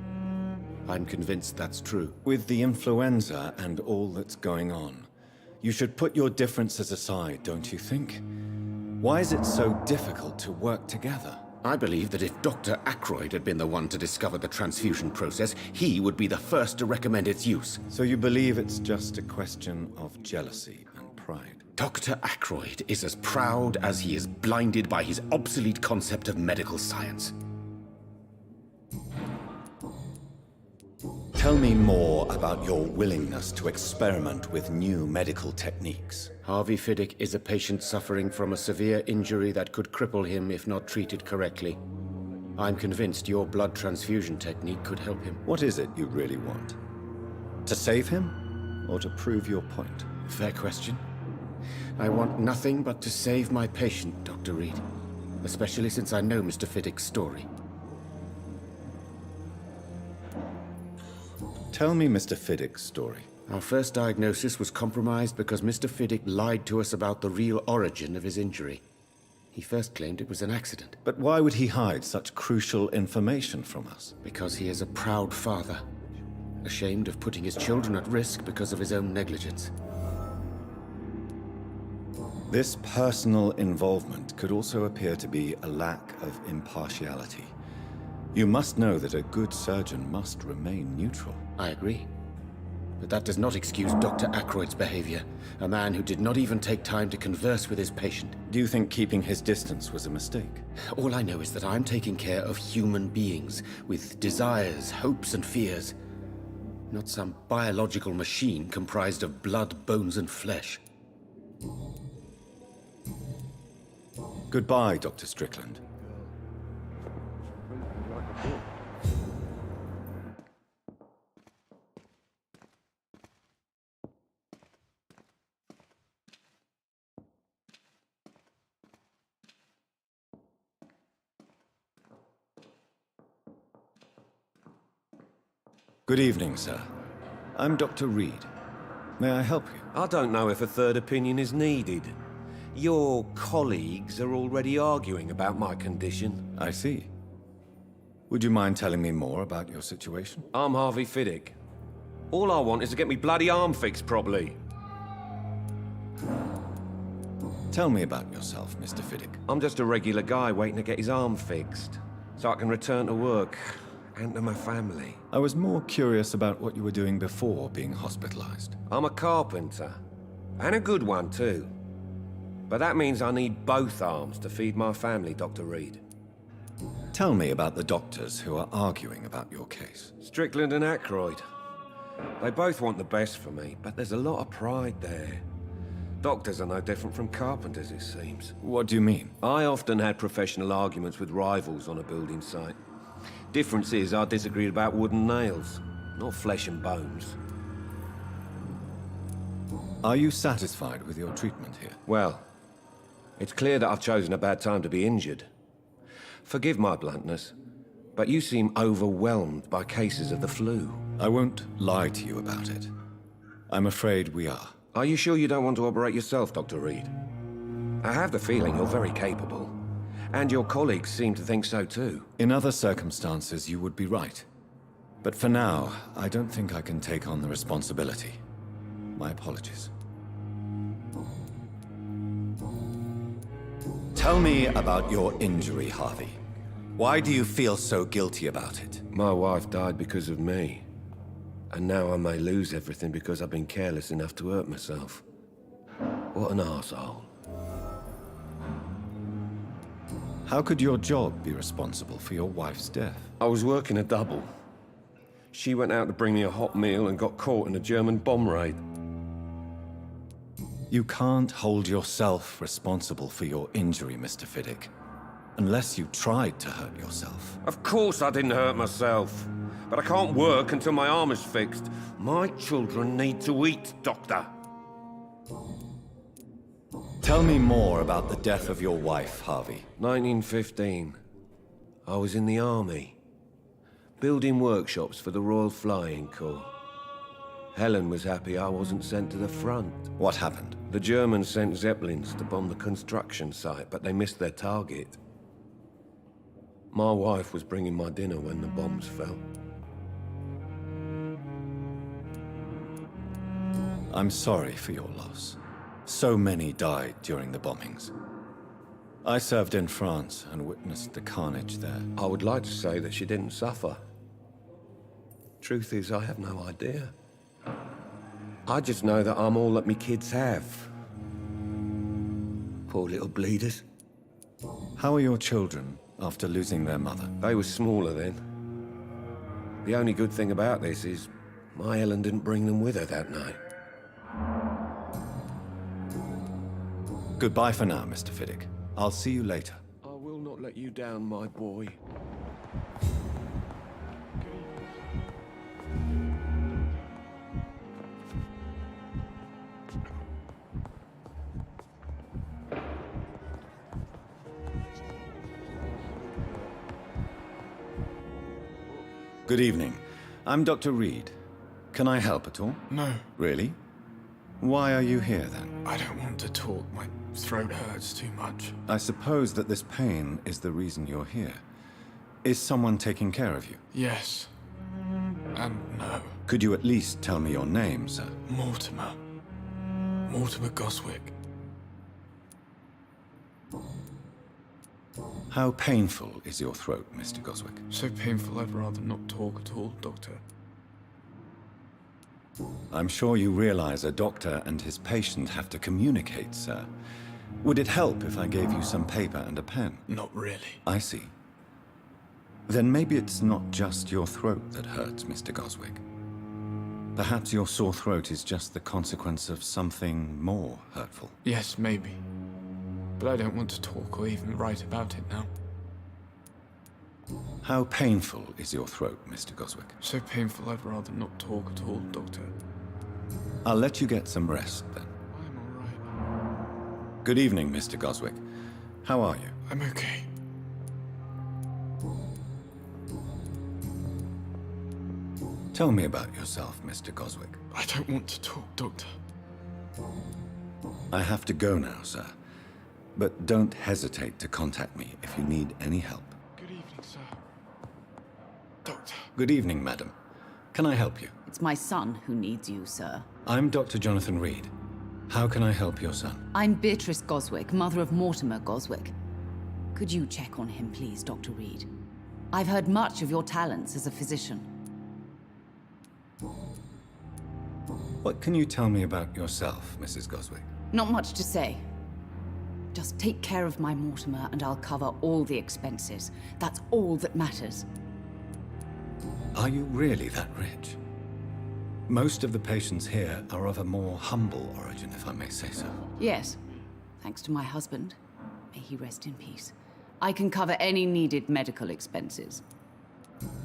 S23: I'm convinced that's true.
S3: With the influenza and all that's going on, you should put your differences aside, don't you think? Why is it so difficult to work together?
S23: I believe that if Dr. Ackroyd had been the one to discover the transfusion process, he would be the first to recommend its use.
S3: So you believe it's just a question of jealousy and pride?
S23: Dr. Ackroyd is as proud as he is blinded by his obsolete concept of medical science.
S3: Tell me more about your willingness to experiment with new medical techniques.
S23: Harvey Fiddick is a patient suffering from a severe injury that could cripple him if not treated correctly. I'm convinced your blood transfusion technique could help him.
S3: What is it you really want? To save him, or to prove your point?
S23: Fair question. I want nothing but to save my patient, Dr. Reed. Especially since I know Mr. Fiddick's story.
S3: Tell me Mr. Fiddick's story.
S23: Our first diagnosis was compromised because Mr. Fiddick lied to us about the real origin of his injury. He first claimed it was an accident.
S3: But why would he hide such crucial information from us?
S23: Because he is a proud father, ashamed of putting his children at risk because of his own negligence.
S3: This personal involvement could also appear to be a lack of impartiality. You must know that a good surgeon must remain neutral.
S23: I agree. But that does not excuse Dr. Ackroyd's behavior, a man who did not even take time to converse with his patient.
S3: Do you think keeping his distance was a mistake?
S23: All I know is that I'm taking care of human beings with desires, hopes, and fears. Not some biological machine comprised of blood, bones, and flesh.
S3: Goodbye, Dr. Strickland. Good evening, sir. I'm Dr. Reed. May I help you?
S9: I don't know if a third opinion is needed. Your colleagues are already arguing about my condition.
S3: I see. Would you mind telling me more about your situation?
S9: I'm Harvey Fiddick. All I want is to get me bloody arm fixed properly.
S3: Tell me about yourself, Mr. Fiddick.
S9: I'm just a regular guy waiting to get his arm fixed, so I can return to work and to my family.
S3: I was more curious about what you were doing before being hospitalized.
S9: I'm a carpenter, and a good one too. But that means I need both arms to feed my family, Dr. Reed.
S3: Tell me about the doctors who are arguing about your case.
S9: Strickland and Ackroyd. They both want the best for me, but there's a lot of pride there. Doctors are no different from carpenters, it seems.
S3: What do you mean?
S9: I often had professional arguments with rivals on a building site. Difference is, I disagreed about wooden nails, not flesh and bones.
S3: Are you satisfied with your treatment here?
S9: Well, it's clear that I've chosen a bad time to be injured. Forgive my bluntness, But you seem overwhelmed by cases of the flu.
S3: I won't lie to you about it. I'm afraid we are.
S9: Are you sure you don't want to operate yourself, Dr. Reed? I have the feeling you're very capable. And your colleagues seem to think so too.
S3: In other circumstances, you would be right. But for now, I don't think I can take on the responsibility. My apologies. Tell me about your injury, Harvey. Why do you feel so guilty about it?
S9: My wife died because of me. And now I may lose everything because I've been careless enough to hurt myself. What an arsehole.
S3: How could your job be responsible for your wife's death?
S9: I was working a double. She went out to bring me a hot meal and got caught in a German bomb raid.
S3: You can't hold yourself responsible for your injury, Mr. Fiddick. Unless you tried to hurt yourself.
S9: Of course I didn't hurt myself. But I can't work until my arm is fixed. My children need to eat, Doctor.
S3: Tell me more about the death of your wife, Harvey.
S9: 1915. I was in the army. Building workshops for the Royal Flying Corps. Helen was happy I wasn't sent to the front.
S3: What happened?
S9: The Germans sent Zeppelins to bomb the construction site, but they missed their target. My wife was bringing my dinner when the bombs fell.
S3: I'm sorry for your loss. So many died during the bombings. I served in France and witnessed the carnage there.
S9: I would like to say that she didn't suffer. Truth is, I have no idea. I just know that I'm all that me kids have. Poor little bleeders.
S3: How are your children after losing their mother?
S9: They were smaller then. The only good thing about this is my Helen didn't bring them with her that night.
S3: Goodbye for now, Mr. Fiddick. I'll see you later.
S9: I will not let you down, my boy.
S3: Good evening. I'm Dr. Reed. Can I help at all?
S10: No.
S3: Really? Why are you here, then?
S10: I don't want to talk. My throat hurts too much.
S3: I suppose that this pain is the reason you're here. Is someone taking care of you?
S10: Yes. And no.
S3: Could you at least tell me your name, sir?
S10: Mortimer. Mortimer Goswick.
S3: How painful is your throat, Mr. Goswick?
S10: So painful I'd rather not talk at all, Doctor.
S3: I'm sure you realize a doctor and his patient have to communicate, sir. Would it help if I gave you some paper and a pen?
S10: Not really.
S3: I see. Then maybe it's not just your throat that hurts, Mr. Goswick. Perhaps your sore throat is just the consequence of something more hurtful.
S10: Yes, maybe. But I don't want to talk or even write about it now.
S3: How painful is your throat, Mr. Goswick?
S10: So painful I'd rather not talk at all, Doctor.
S3: I'll let you get some rest, then.
S10: I'm all right.
S3: Good evening, Mr. Goswick. How are you?
S10: I'm okay.
S3: Tell me about yourself, Mr. Goswick.
S10: I don't want to talk, Doctor.
S3: I have to go now, sir. But don't hesitate to contact me if you need any help.
S10: Good evening, sir. Doctor.
S3: Good evening, madam. Can I help you?
S12: It's my son who needs you, sir.
S3: I'm Dr. Jonathan Reed. How can I help your son?
S12: I'm Beatrice Goswick, mother of Mortimer Goswick. Could you check on him, please, Dr. Reed? I've heard much of your talents as a physician.
S3: What can you tell me about yourself, Mrs. Goswick?
S12: Not much to say. Just take care of my Mortimer and I'll cover all the expenses. That's all that matters.
S3: Are you really that rich? Most of the patients here are of a more humble origin, if I may say so.
S12: Yes, thanks to my husband. May he rest in peace. I can cover any needed medical expenses.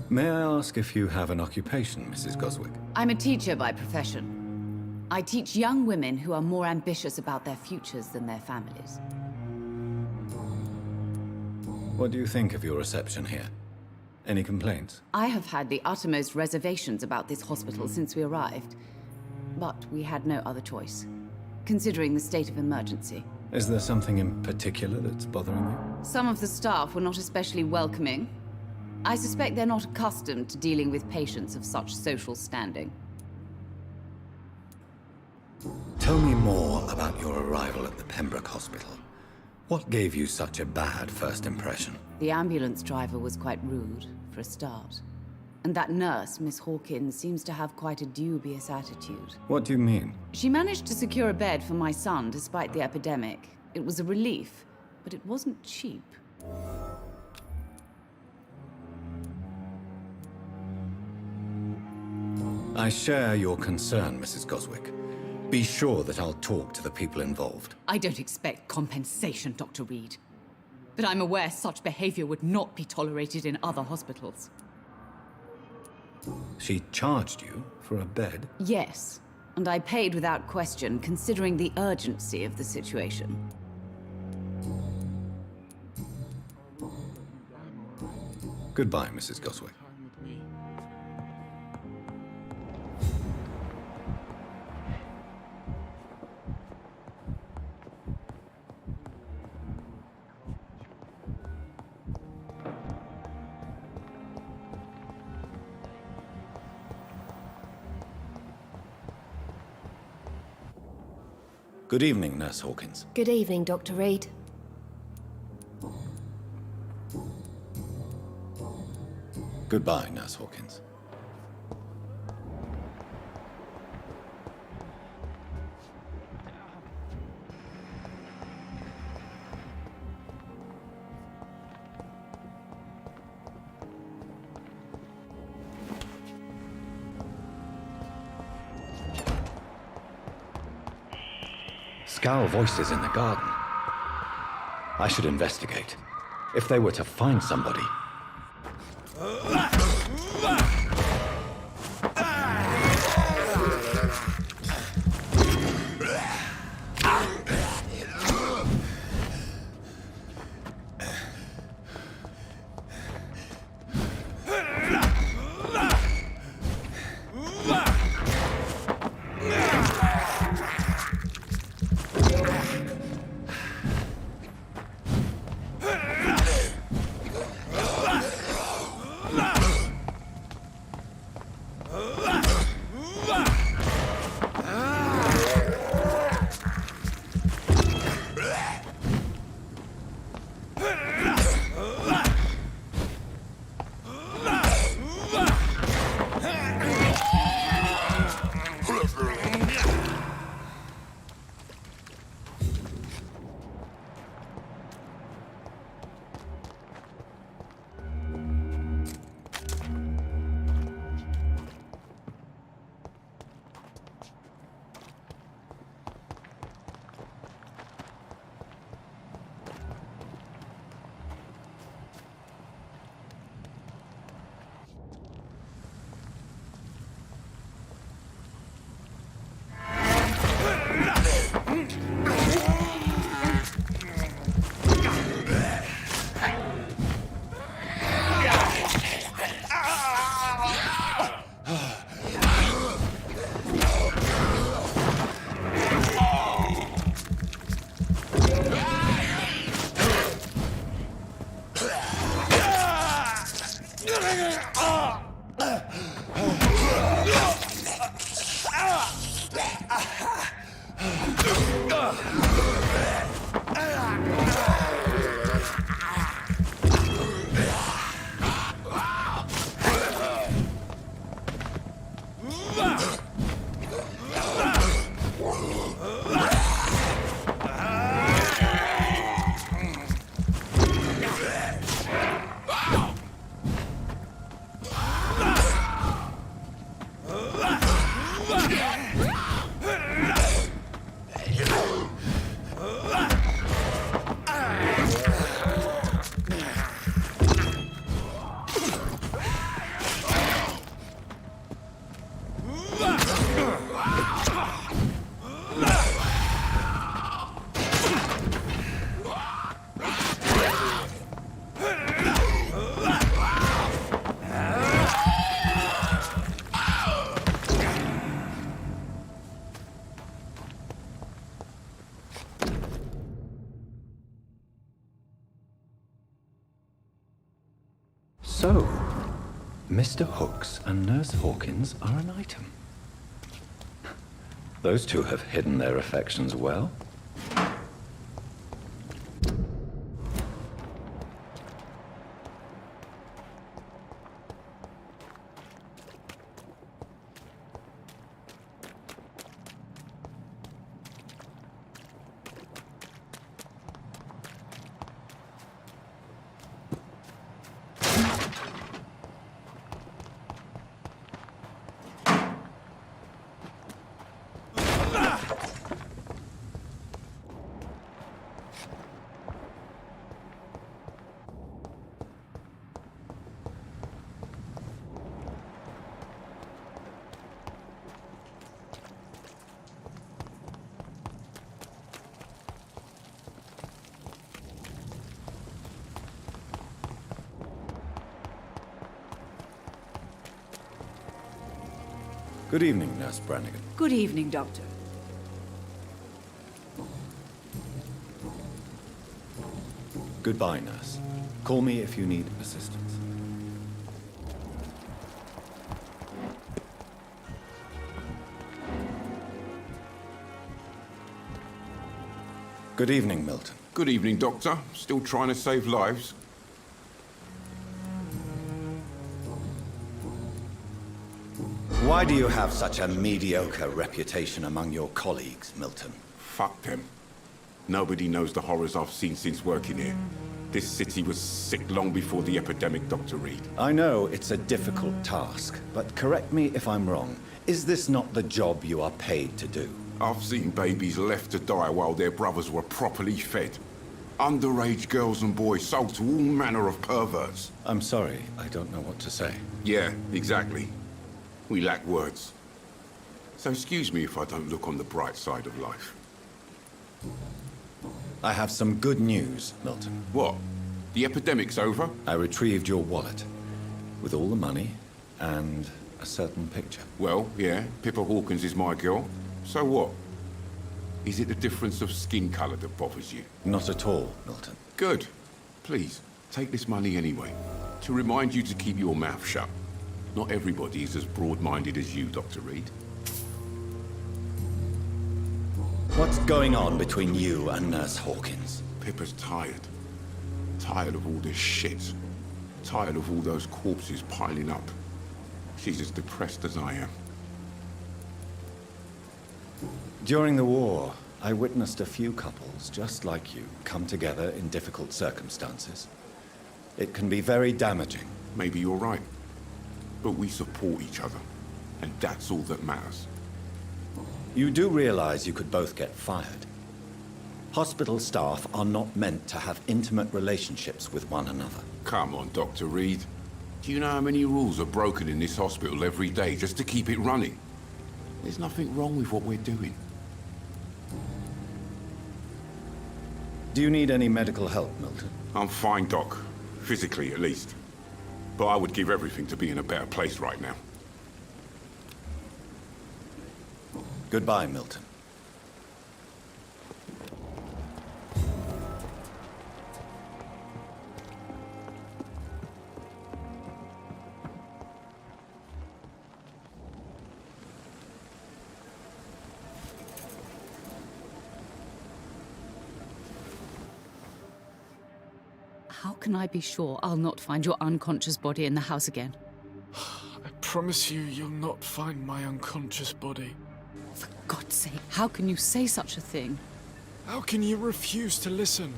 S3: May I ask if you have an occupation, Mrs. Goswick?
S12: I'm a teacher by profession. I teach young women who are more ambitious about their futures than their families.
S3: What do you think of your reception here? Any complaints?
S12: I have had the uttermost reservations about this hospital since we arrived. But we had no other choice, considering the state of emergency.
S3: Is there something in particular that's bothering you?
S12: Some of the staff were not especially welcoming. I suspect they're not accustomed to dealing with patients of such social standing.
S3: Tell me more about your arrival at the Pembroke Hospital. What gave you such a bad first impression?
S12: The ambulance driver was quite rude, for a start. And that nurse, Miss Hawkins, seems to have quite a dubious attitude.
S3: What do you mean?
S12: She managed to secure a bed for my son despite the epidemic. It was a relief, but it wasn't cheap.
S3: I share your concern, Mrs. Goswick. Be sure that I'll talk to the people involved.
S12: I don't expect compensation, Dr. Reed. But I'm aware such behavior would not be tolerated in other hospitals.
S3: She charged you for a bed?
S12: Yes, and I paid without question, considering the urgency of the situation.
S3: Goodbye, Mrs. Goswick. Good evening, Nurse Hawkins.
S17: Good evening, Dr. Reed.
S3: Goodbye, Nurse Hawkins. Scowl voices in the garden. I should investigate. If they were to find somebody... So, Mr. Hooks and Nurse Hawkins are an item. Those two have hidden their affections well. Good evening, Nurse Brannigan.
S15: Good evening, Doctor.
S3: Goodbye, Nurse. Call me if you need assistance. Good evening, Milton.
S16: Good evening, Doctor. Still trying to save lives?
S3: Why do you have such a mediocre reputation among your colleagues, Milton?
S16: Fuck them. Nobody knows the horrors I've seen since working here. This city was sick long before the epidemic, Dr. Reed.
S3: I know it's a difficult task, but correct me if I'm wrong. Is this not the job you are paid to do?
S16: I've seen babies left to die while their brothers were properly fed. Underage girls and boys sold to all manner of perverts.
S3: I'm sorry, I don't know what to say.
S16: Yeah, exactly. We lack words. So excuse me if I don't look on the bright side of life.
S3: I have some good news, Milton.
S16: What? The epidemic's over?
S3: I retrieved your wallet, with all the money, and a certain picture.
S16: Well, yeah, Pippa Hawkins is my girl. So what? Is it the difference of skin color that bothers you?
S3: Not at all, Milton.
S16: Good. Please, take this money anyway. To remind you to keep your mouth shut. Not everybody is as broad-minded as you, Dr. Reed.
S3: What's going on between you and Nurse Hawkins?
S16: Pippa's tired. Tired of all this shit. Tired of all those corpses piling up. She's as depressed as I am.
S3: During the war, I witnessed a few couples, just like you, come together in difficult circumstances. It can be very damaging.
S16: Maybe you're right. But we support each other. And that's all that matters.
S3: You do realize you could both get fired. Hospital staff are not meant to have intimate relationships with one another.
S16: Come on, Dr. Reed. Do you know how many rules are broken in this hospital every day just to keep it running? There's nothing wrong with what we're doing.
S3: Do you need any medical help, Milton?
S16: I'm fine, Doc. Physically, at least. But I would give everything to be in a better place right now.
S3: Goodbye, Milton.
S12: How can I be sure I'll not find your unconscious body in the house again?
S10: I promise you, you'll not find my unconscious body.
S12: For God's sake, how can you say such a thing?
S10: How can you refuse to listen?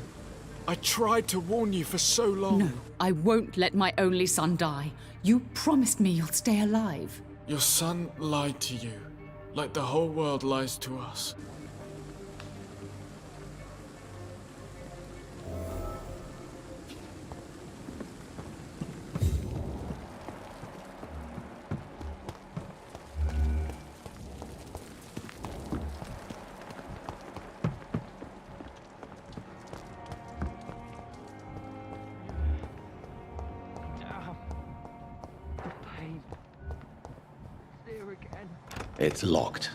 S10: I tried to warn you for so long.
S12: No, I won't let my only son die. You promised me you'll stay alive.
S10: Your son lied to you, like the whole world lies to us.
S3: It's locked.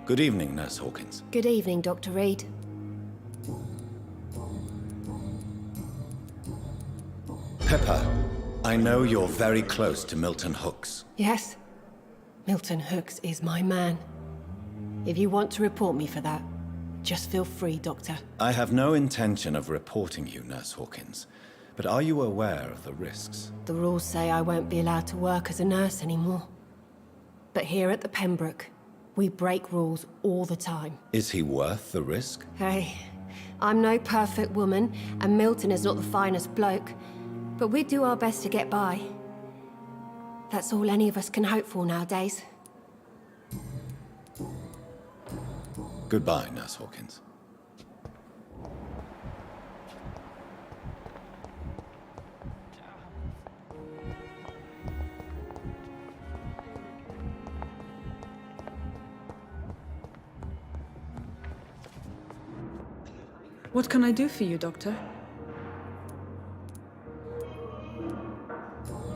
S3: Good evening, Nurse Hawkins.
S17: Good evening, Dr. Reed.
S3: Pepper, I know you're very close to Milton Hooks.
S17: Yes, Milton Hooks is my man. If you want to report me for that, just feel free, Doctor.
S3: I have no intention of reporting you, Nurse Hawkins. But are you aware of the risks?
S17: The rules say I won't be allowed to work as a nurse anymore. But here at the Pembroke, we break rules all the time.
S3: Is he worth the risk?
S17: Hey, I'm no perfect woman, and Milton is not the finest bloke. But we do our best to get by. That's all any of us can hope for nowadays.
S3: Goodbye, Nurse Hawkins.
S14: What can I do for you, Doctor?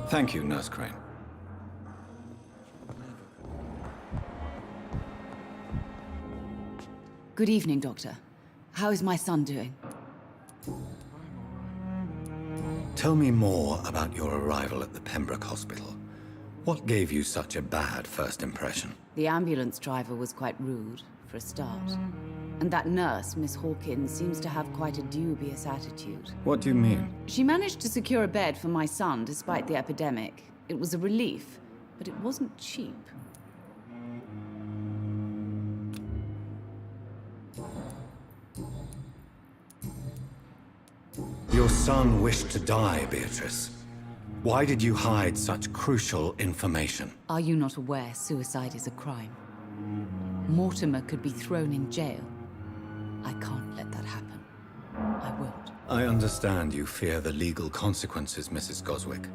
S3: Thank you, Nurse Crane.
S12: Good evening, Doctor. How is my son doing?
S3: Tell me more about your arrival at the Pembroke Hospital. What gave you such a bad first impression?
S12: The ambulance driver was quite rude, for a start. And that nurse, Miss Hawkins, seems to have quite a dubious attitude.
S3: What do you mean?
S12: She managed to secure a bed for my son despite the epidemic. It was a relief, but it wasn't cheap.
S3: Your son wished to die, Beatrice. Why did you hide such crucial information?
S12: Are you not aware suicide is a crime? Mortimer could be thrown in jail. I can't let that happen. I won't.
S3: I understand you fear the legal consequences, Mrs. Goswick.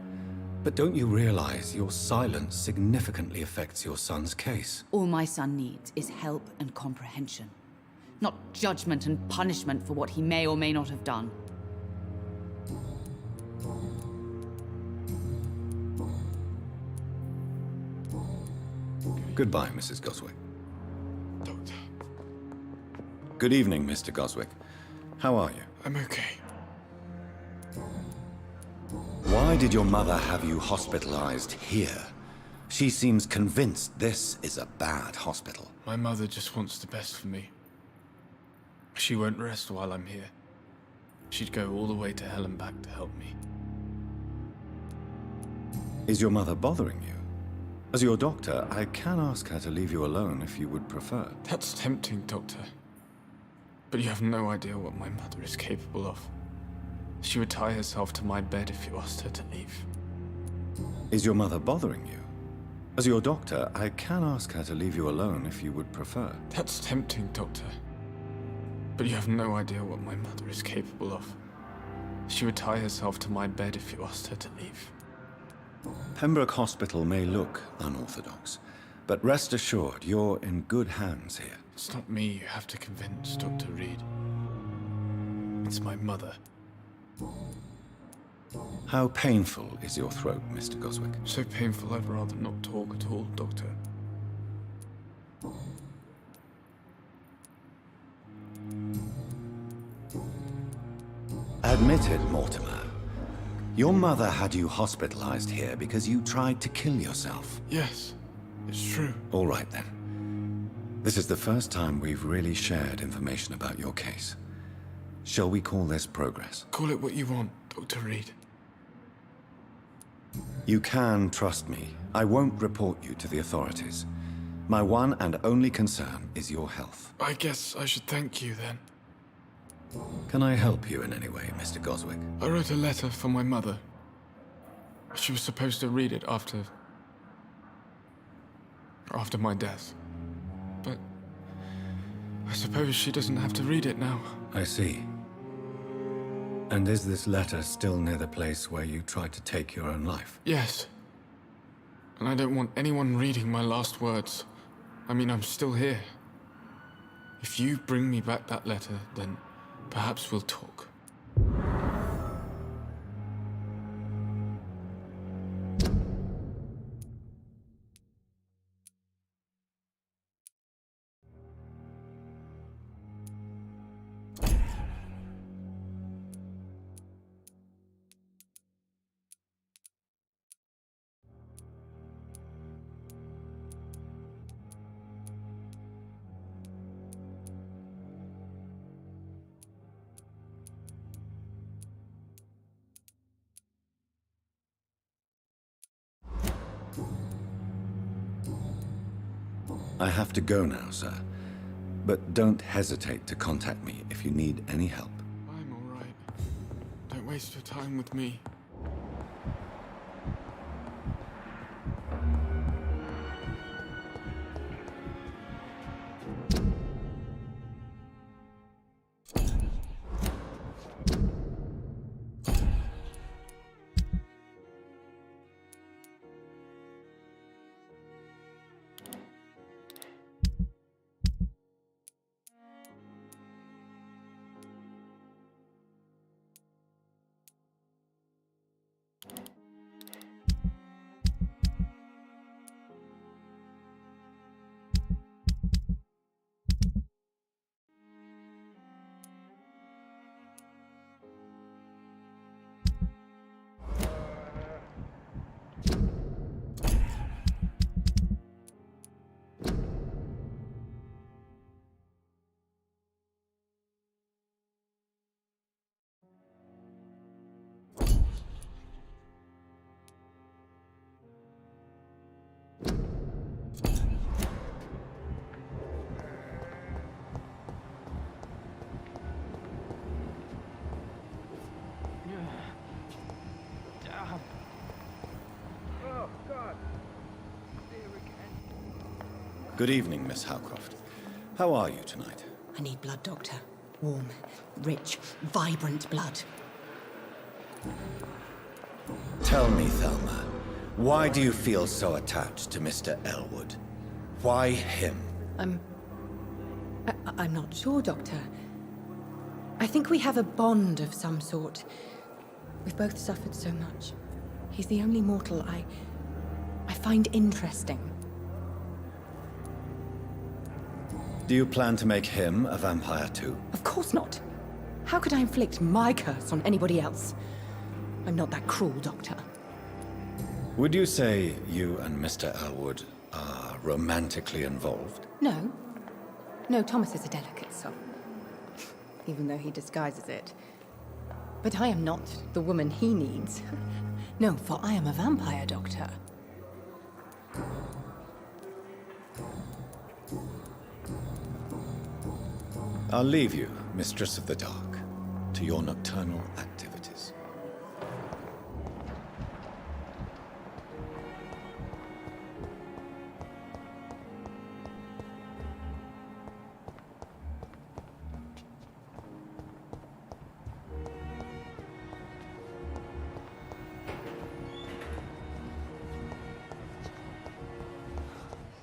S3: But don't you realize your silence significantly affects your son's case?
S12: All my son needs is help and comprehension. Not judgment and punishment for what he may or may not have done.
S3: Goodbye, Mrs. Goswick.
S10: Doctor.
S3: Good evening, Mr. Goswick. How are you?
S10: I'm okay.
S3: Why did your mother have you hospitalized here? She seems convinced this is a bad hospital.
S10: My mother just wants the best for me. She won't rest while I'm here. She'd go all the way to hell and back to help me.
S3: Is your mother bothering you? As your doctor, I can ask her to leave you alone if you would prefer.
S10: That's tempting, Doctor. But you have no idea what my mother is capable of. She would tie herself to my bed if you asked her to leave.
S3: Is your mother bothering you? As your doctor, I can ask her to leave you alone if you would prefer.
S10: That's tempting, Doctor. But you have no idea what my mother is capable of. She would tie herself to my bed if you asked her to leave.
S3: Pembroke Hospital may look unorthodox, but rest assured you're in good hands here.
S10: It's not me you have to convince, Dr. Reed. It's my mother.
S3: How painful is your throat, Mr. Goswick?
S10: So painful I'd rather not talk at all, Doctor.
S3: Admit it, Mortimer. Your mother had you hospitalized here because you tried to kill yourself.
S10: Yes, it's true.
S3: All right, then. This is the first time we've really shared information about your case. Shall we call this progress?
S10: Call it what you want, Dr. Reed.
S3: You can trust me. I won't report you to the authorities. My one and only concern is your health.
S10: I guess I should thank you, then.
S3: Can I help you in any way, Mr. Goswick?
S10: I wrote a letter for my mother. She was supposed to read it after my death. But I suppose she doesn't have to read it now.
S3: I see. And is this letter still near the place where you tried to take your own life?
S10: Yes. And I don't want anyone reading my last words. I mean, I'm still here. If you bring me back that letter, then perhaps we'll talk.
S3: I have to go now, sir. But don't hesitate to contact me if you need any help.
S10: I'm all right. Don't waste your time with me.
S3: Good evening, Miss Howcroft. How are you tonight?
S18: I need blood, Doctor. Warm, rich, vibrant blood.
S3: Tell me, Thelma, why do you feel so attached to Mr. Elwood? Why him?
S2: I'm not sure, Doctor. I think we have a bond of some sort. We've both suffered so much. He's the only mortal I find interesting.
S3: Do you plan to make him a vampire too?
S2: Of course not. How could I inflict my curse on anybody else? I'm not that cruel, Doctor.
S3: Would you say you and Mr. Elwood are romantically involved?
S2: No. No, Thomas is a delicate soul. Even though he disguises it. But I am not the woman he needs. No, for I am a vampire, Doctor.
S3: I'll leave you, Mistress of the Dark, to your nocturnal activities.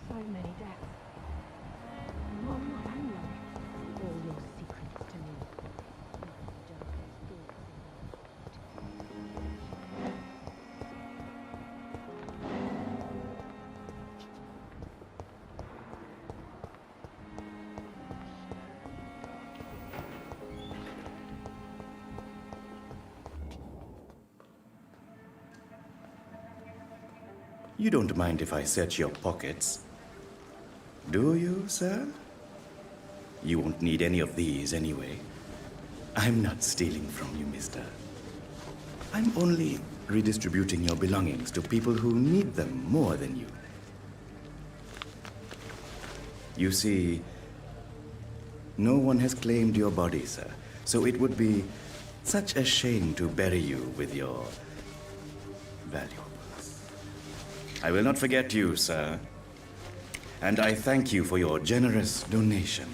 S15: So many deaths. Mom and Love. All your secrets to me.
S21: You don't mind if I search your pockets, do you, sir? You won't need any of these anyway. I'm not stealing from you, mister. I'm only redistributing your belongings to people who need them more than you. You see, no one has claimed your body, sir, so it would be such a shame to bury you with your valuables. I will not forget you, sir. And I thank you for your generous donation.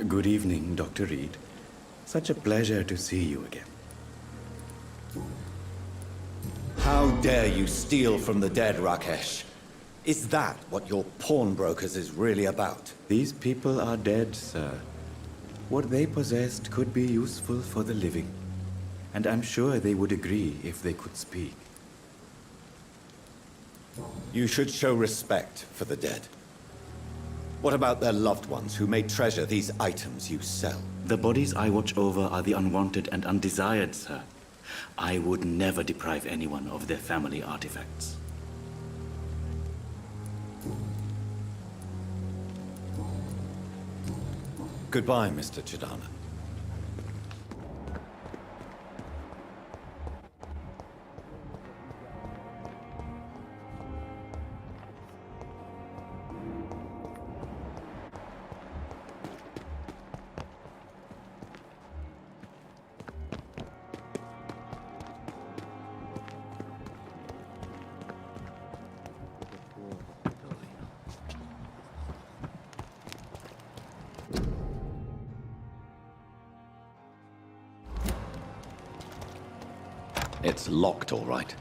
S21: Good evening, Dr. Reed. Such a pleasure to see you again.
S3: How dare you steal from the dead, Rakesh? Is that what your pawnbrokers is really about?
S21: These people are dead, sir. What they possessed could be useful for the living. And I'm sure they would agree if they could speak.
S3: You should show respect for the dead. What about their loved ones who may treasure these items you sell?
S21: The bodies I watch over are the unwanted and undesired, sir. I would never deprive anyone of their family artifacts.
S3: Goodbye, Mr. Chidana. It's locked, all right.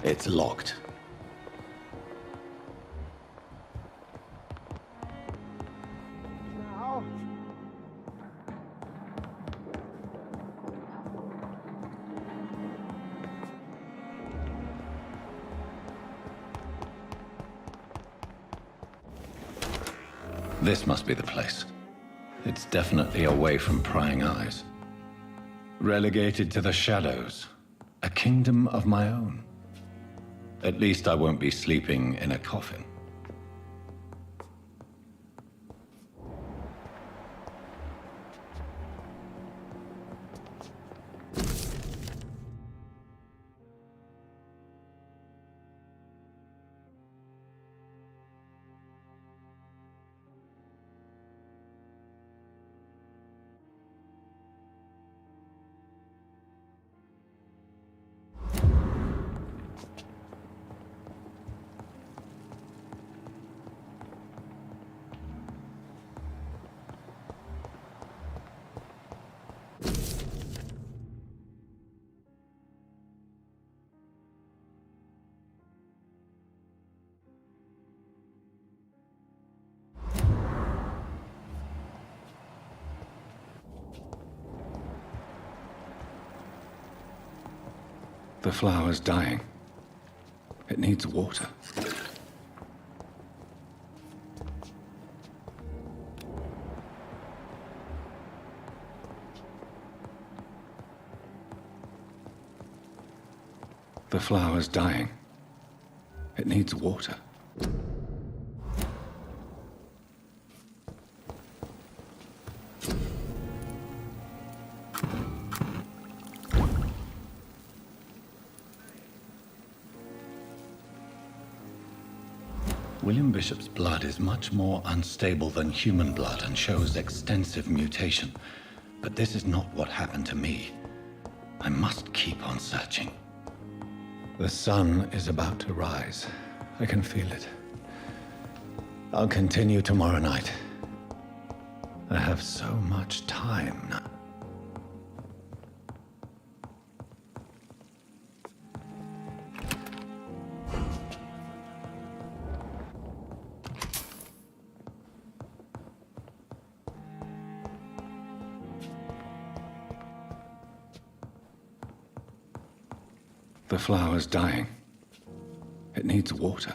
S3: It's locked. This must be the place. It's definitely away from prying eyes. Relegated to the shadows. A kingdom of my own. At least I won't be sleeping in a coffin. The flower's dying. It needs water. The flower's dying. It needs water. William Bishop's blood is much more unstable than human blood and shows extensive mutation. But this is not what happened to me. I must keep on searching. The sun is about to rise. I can feel it. I'll continue tomorrow night. I have so much time now. The flower's dying. It needs water.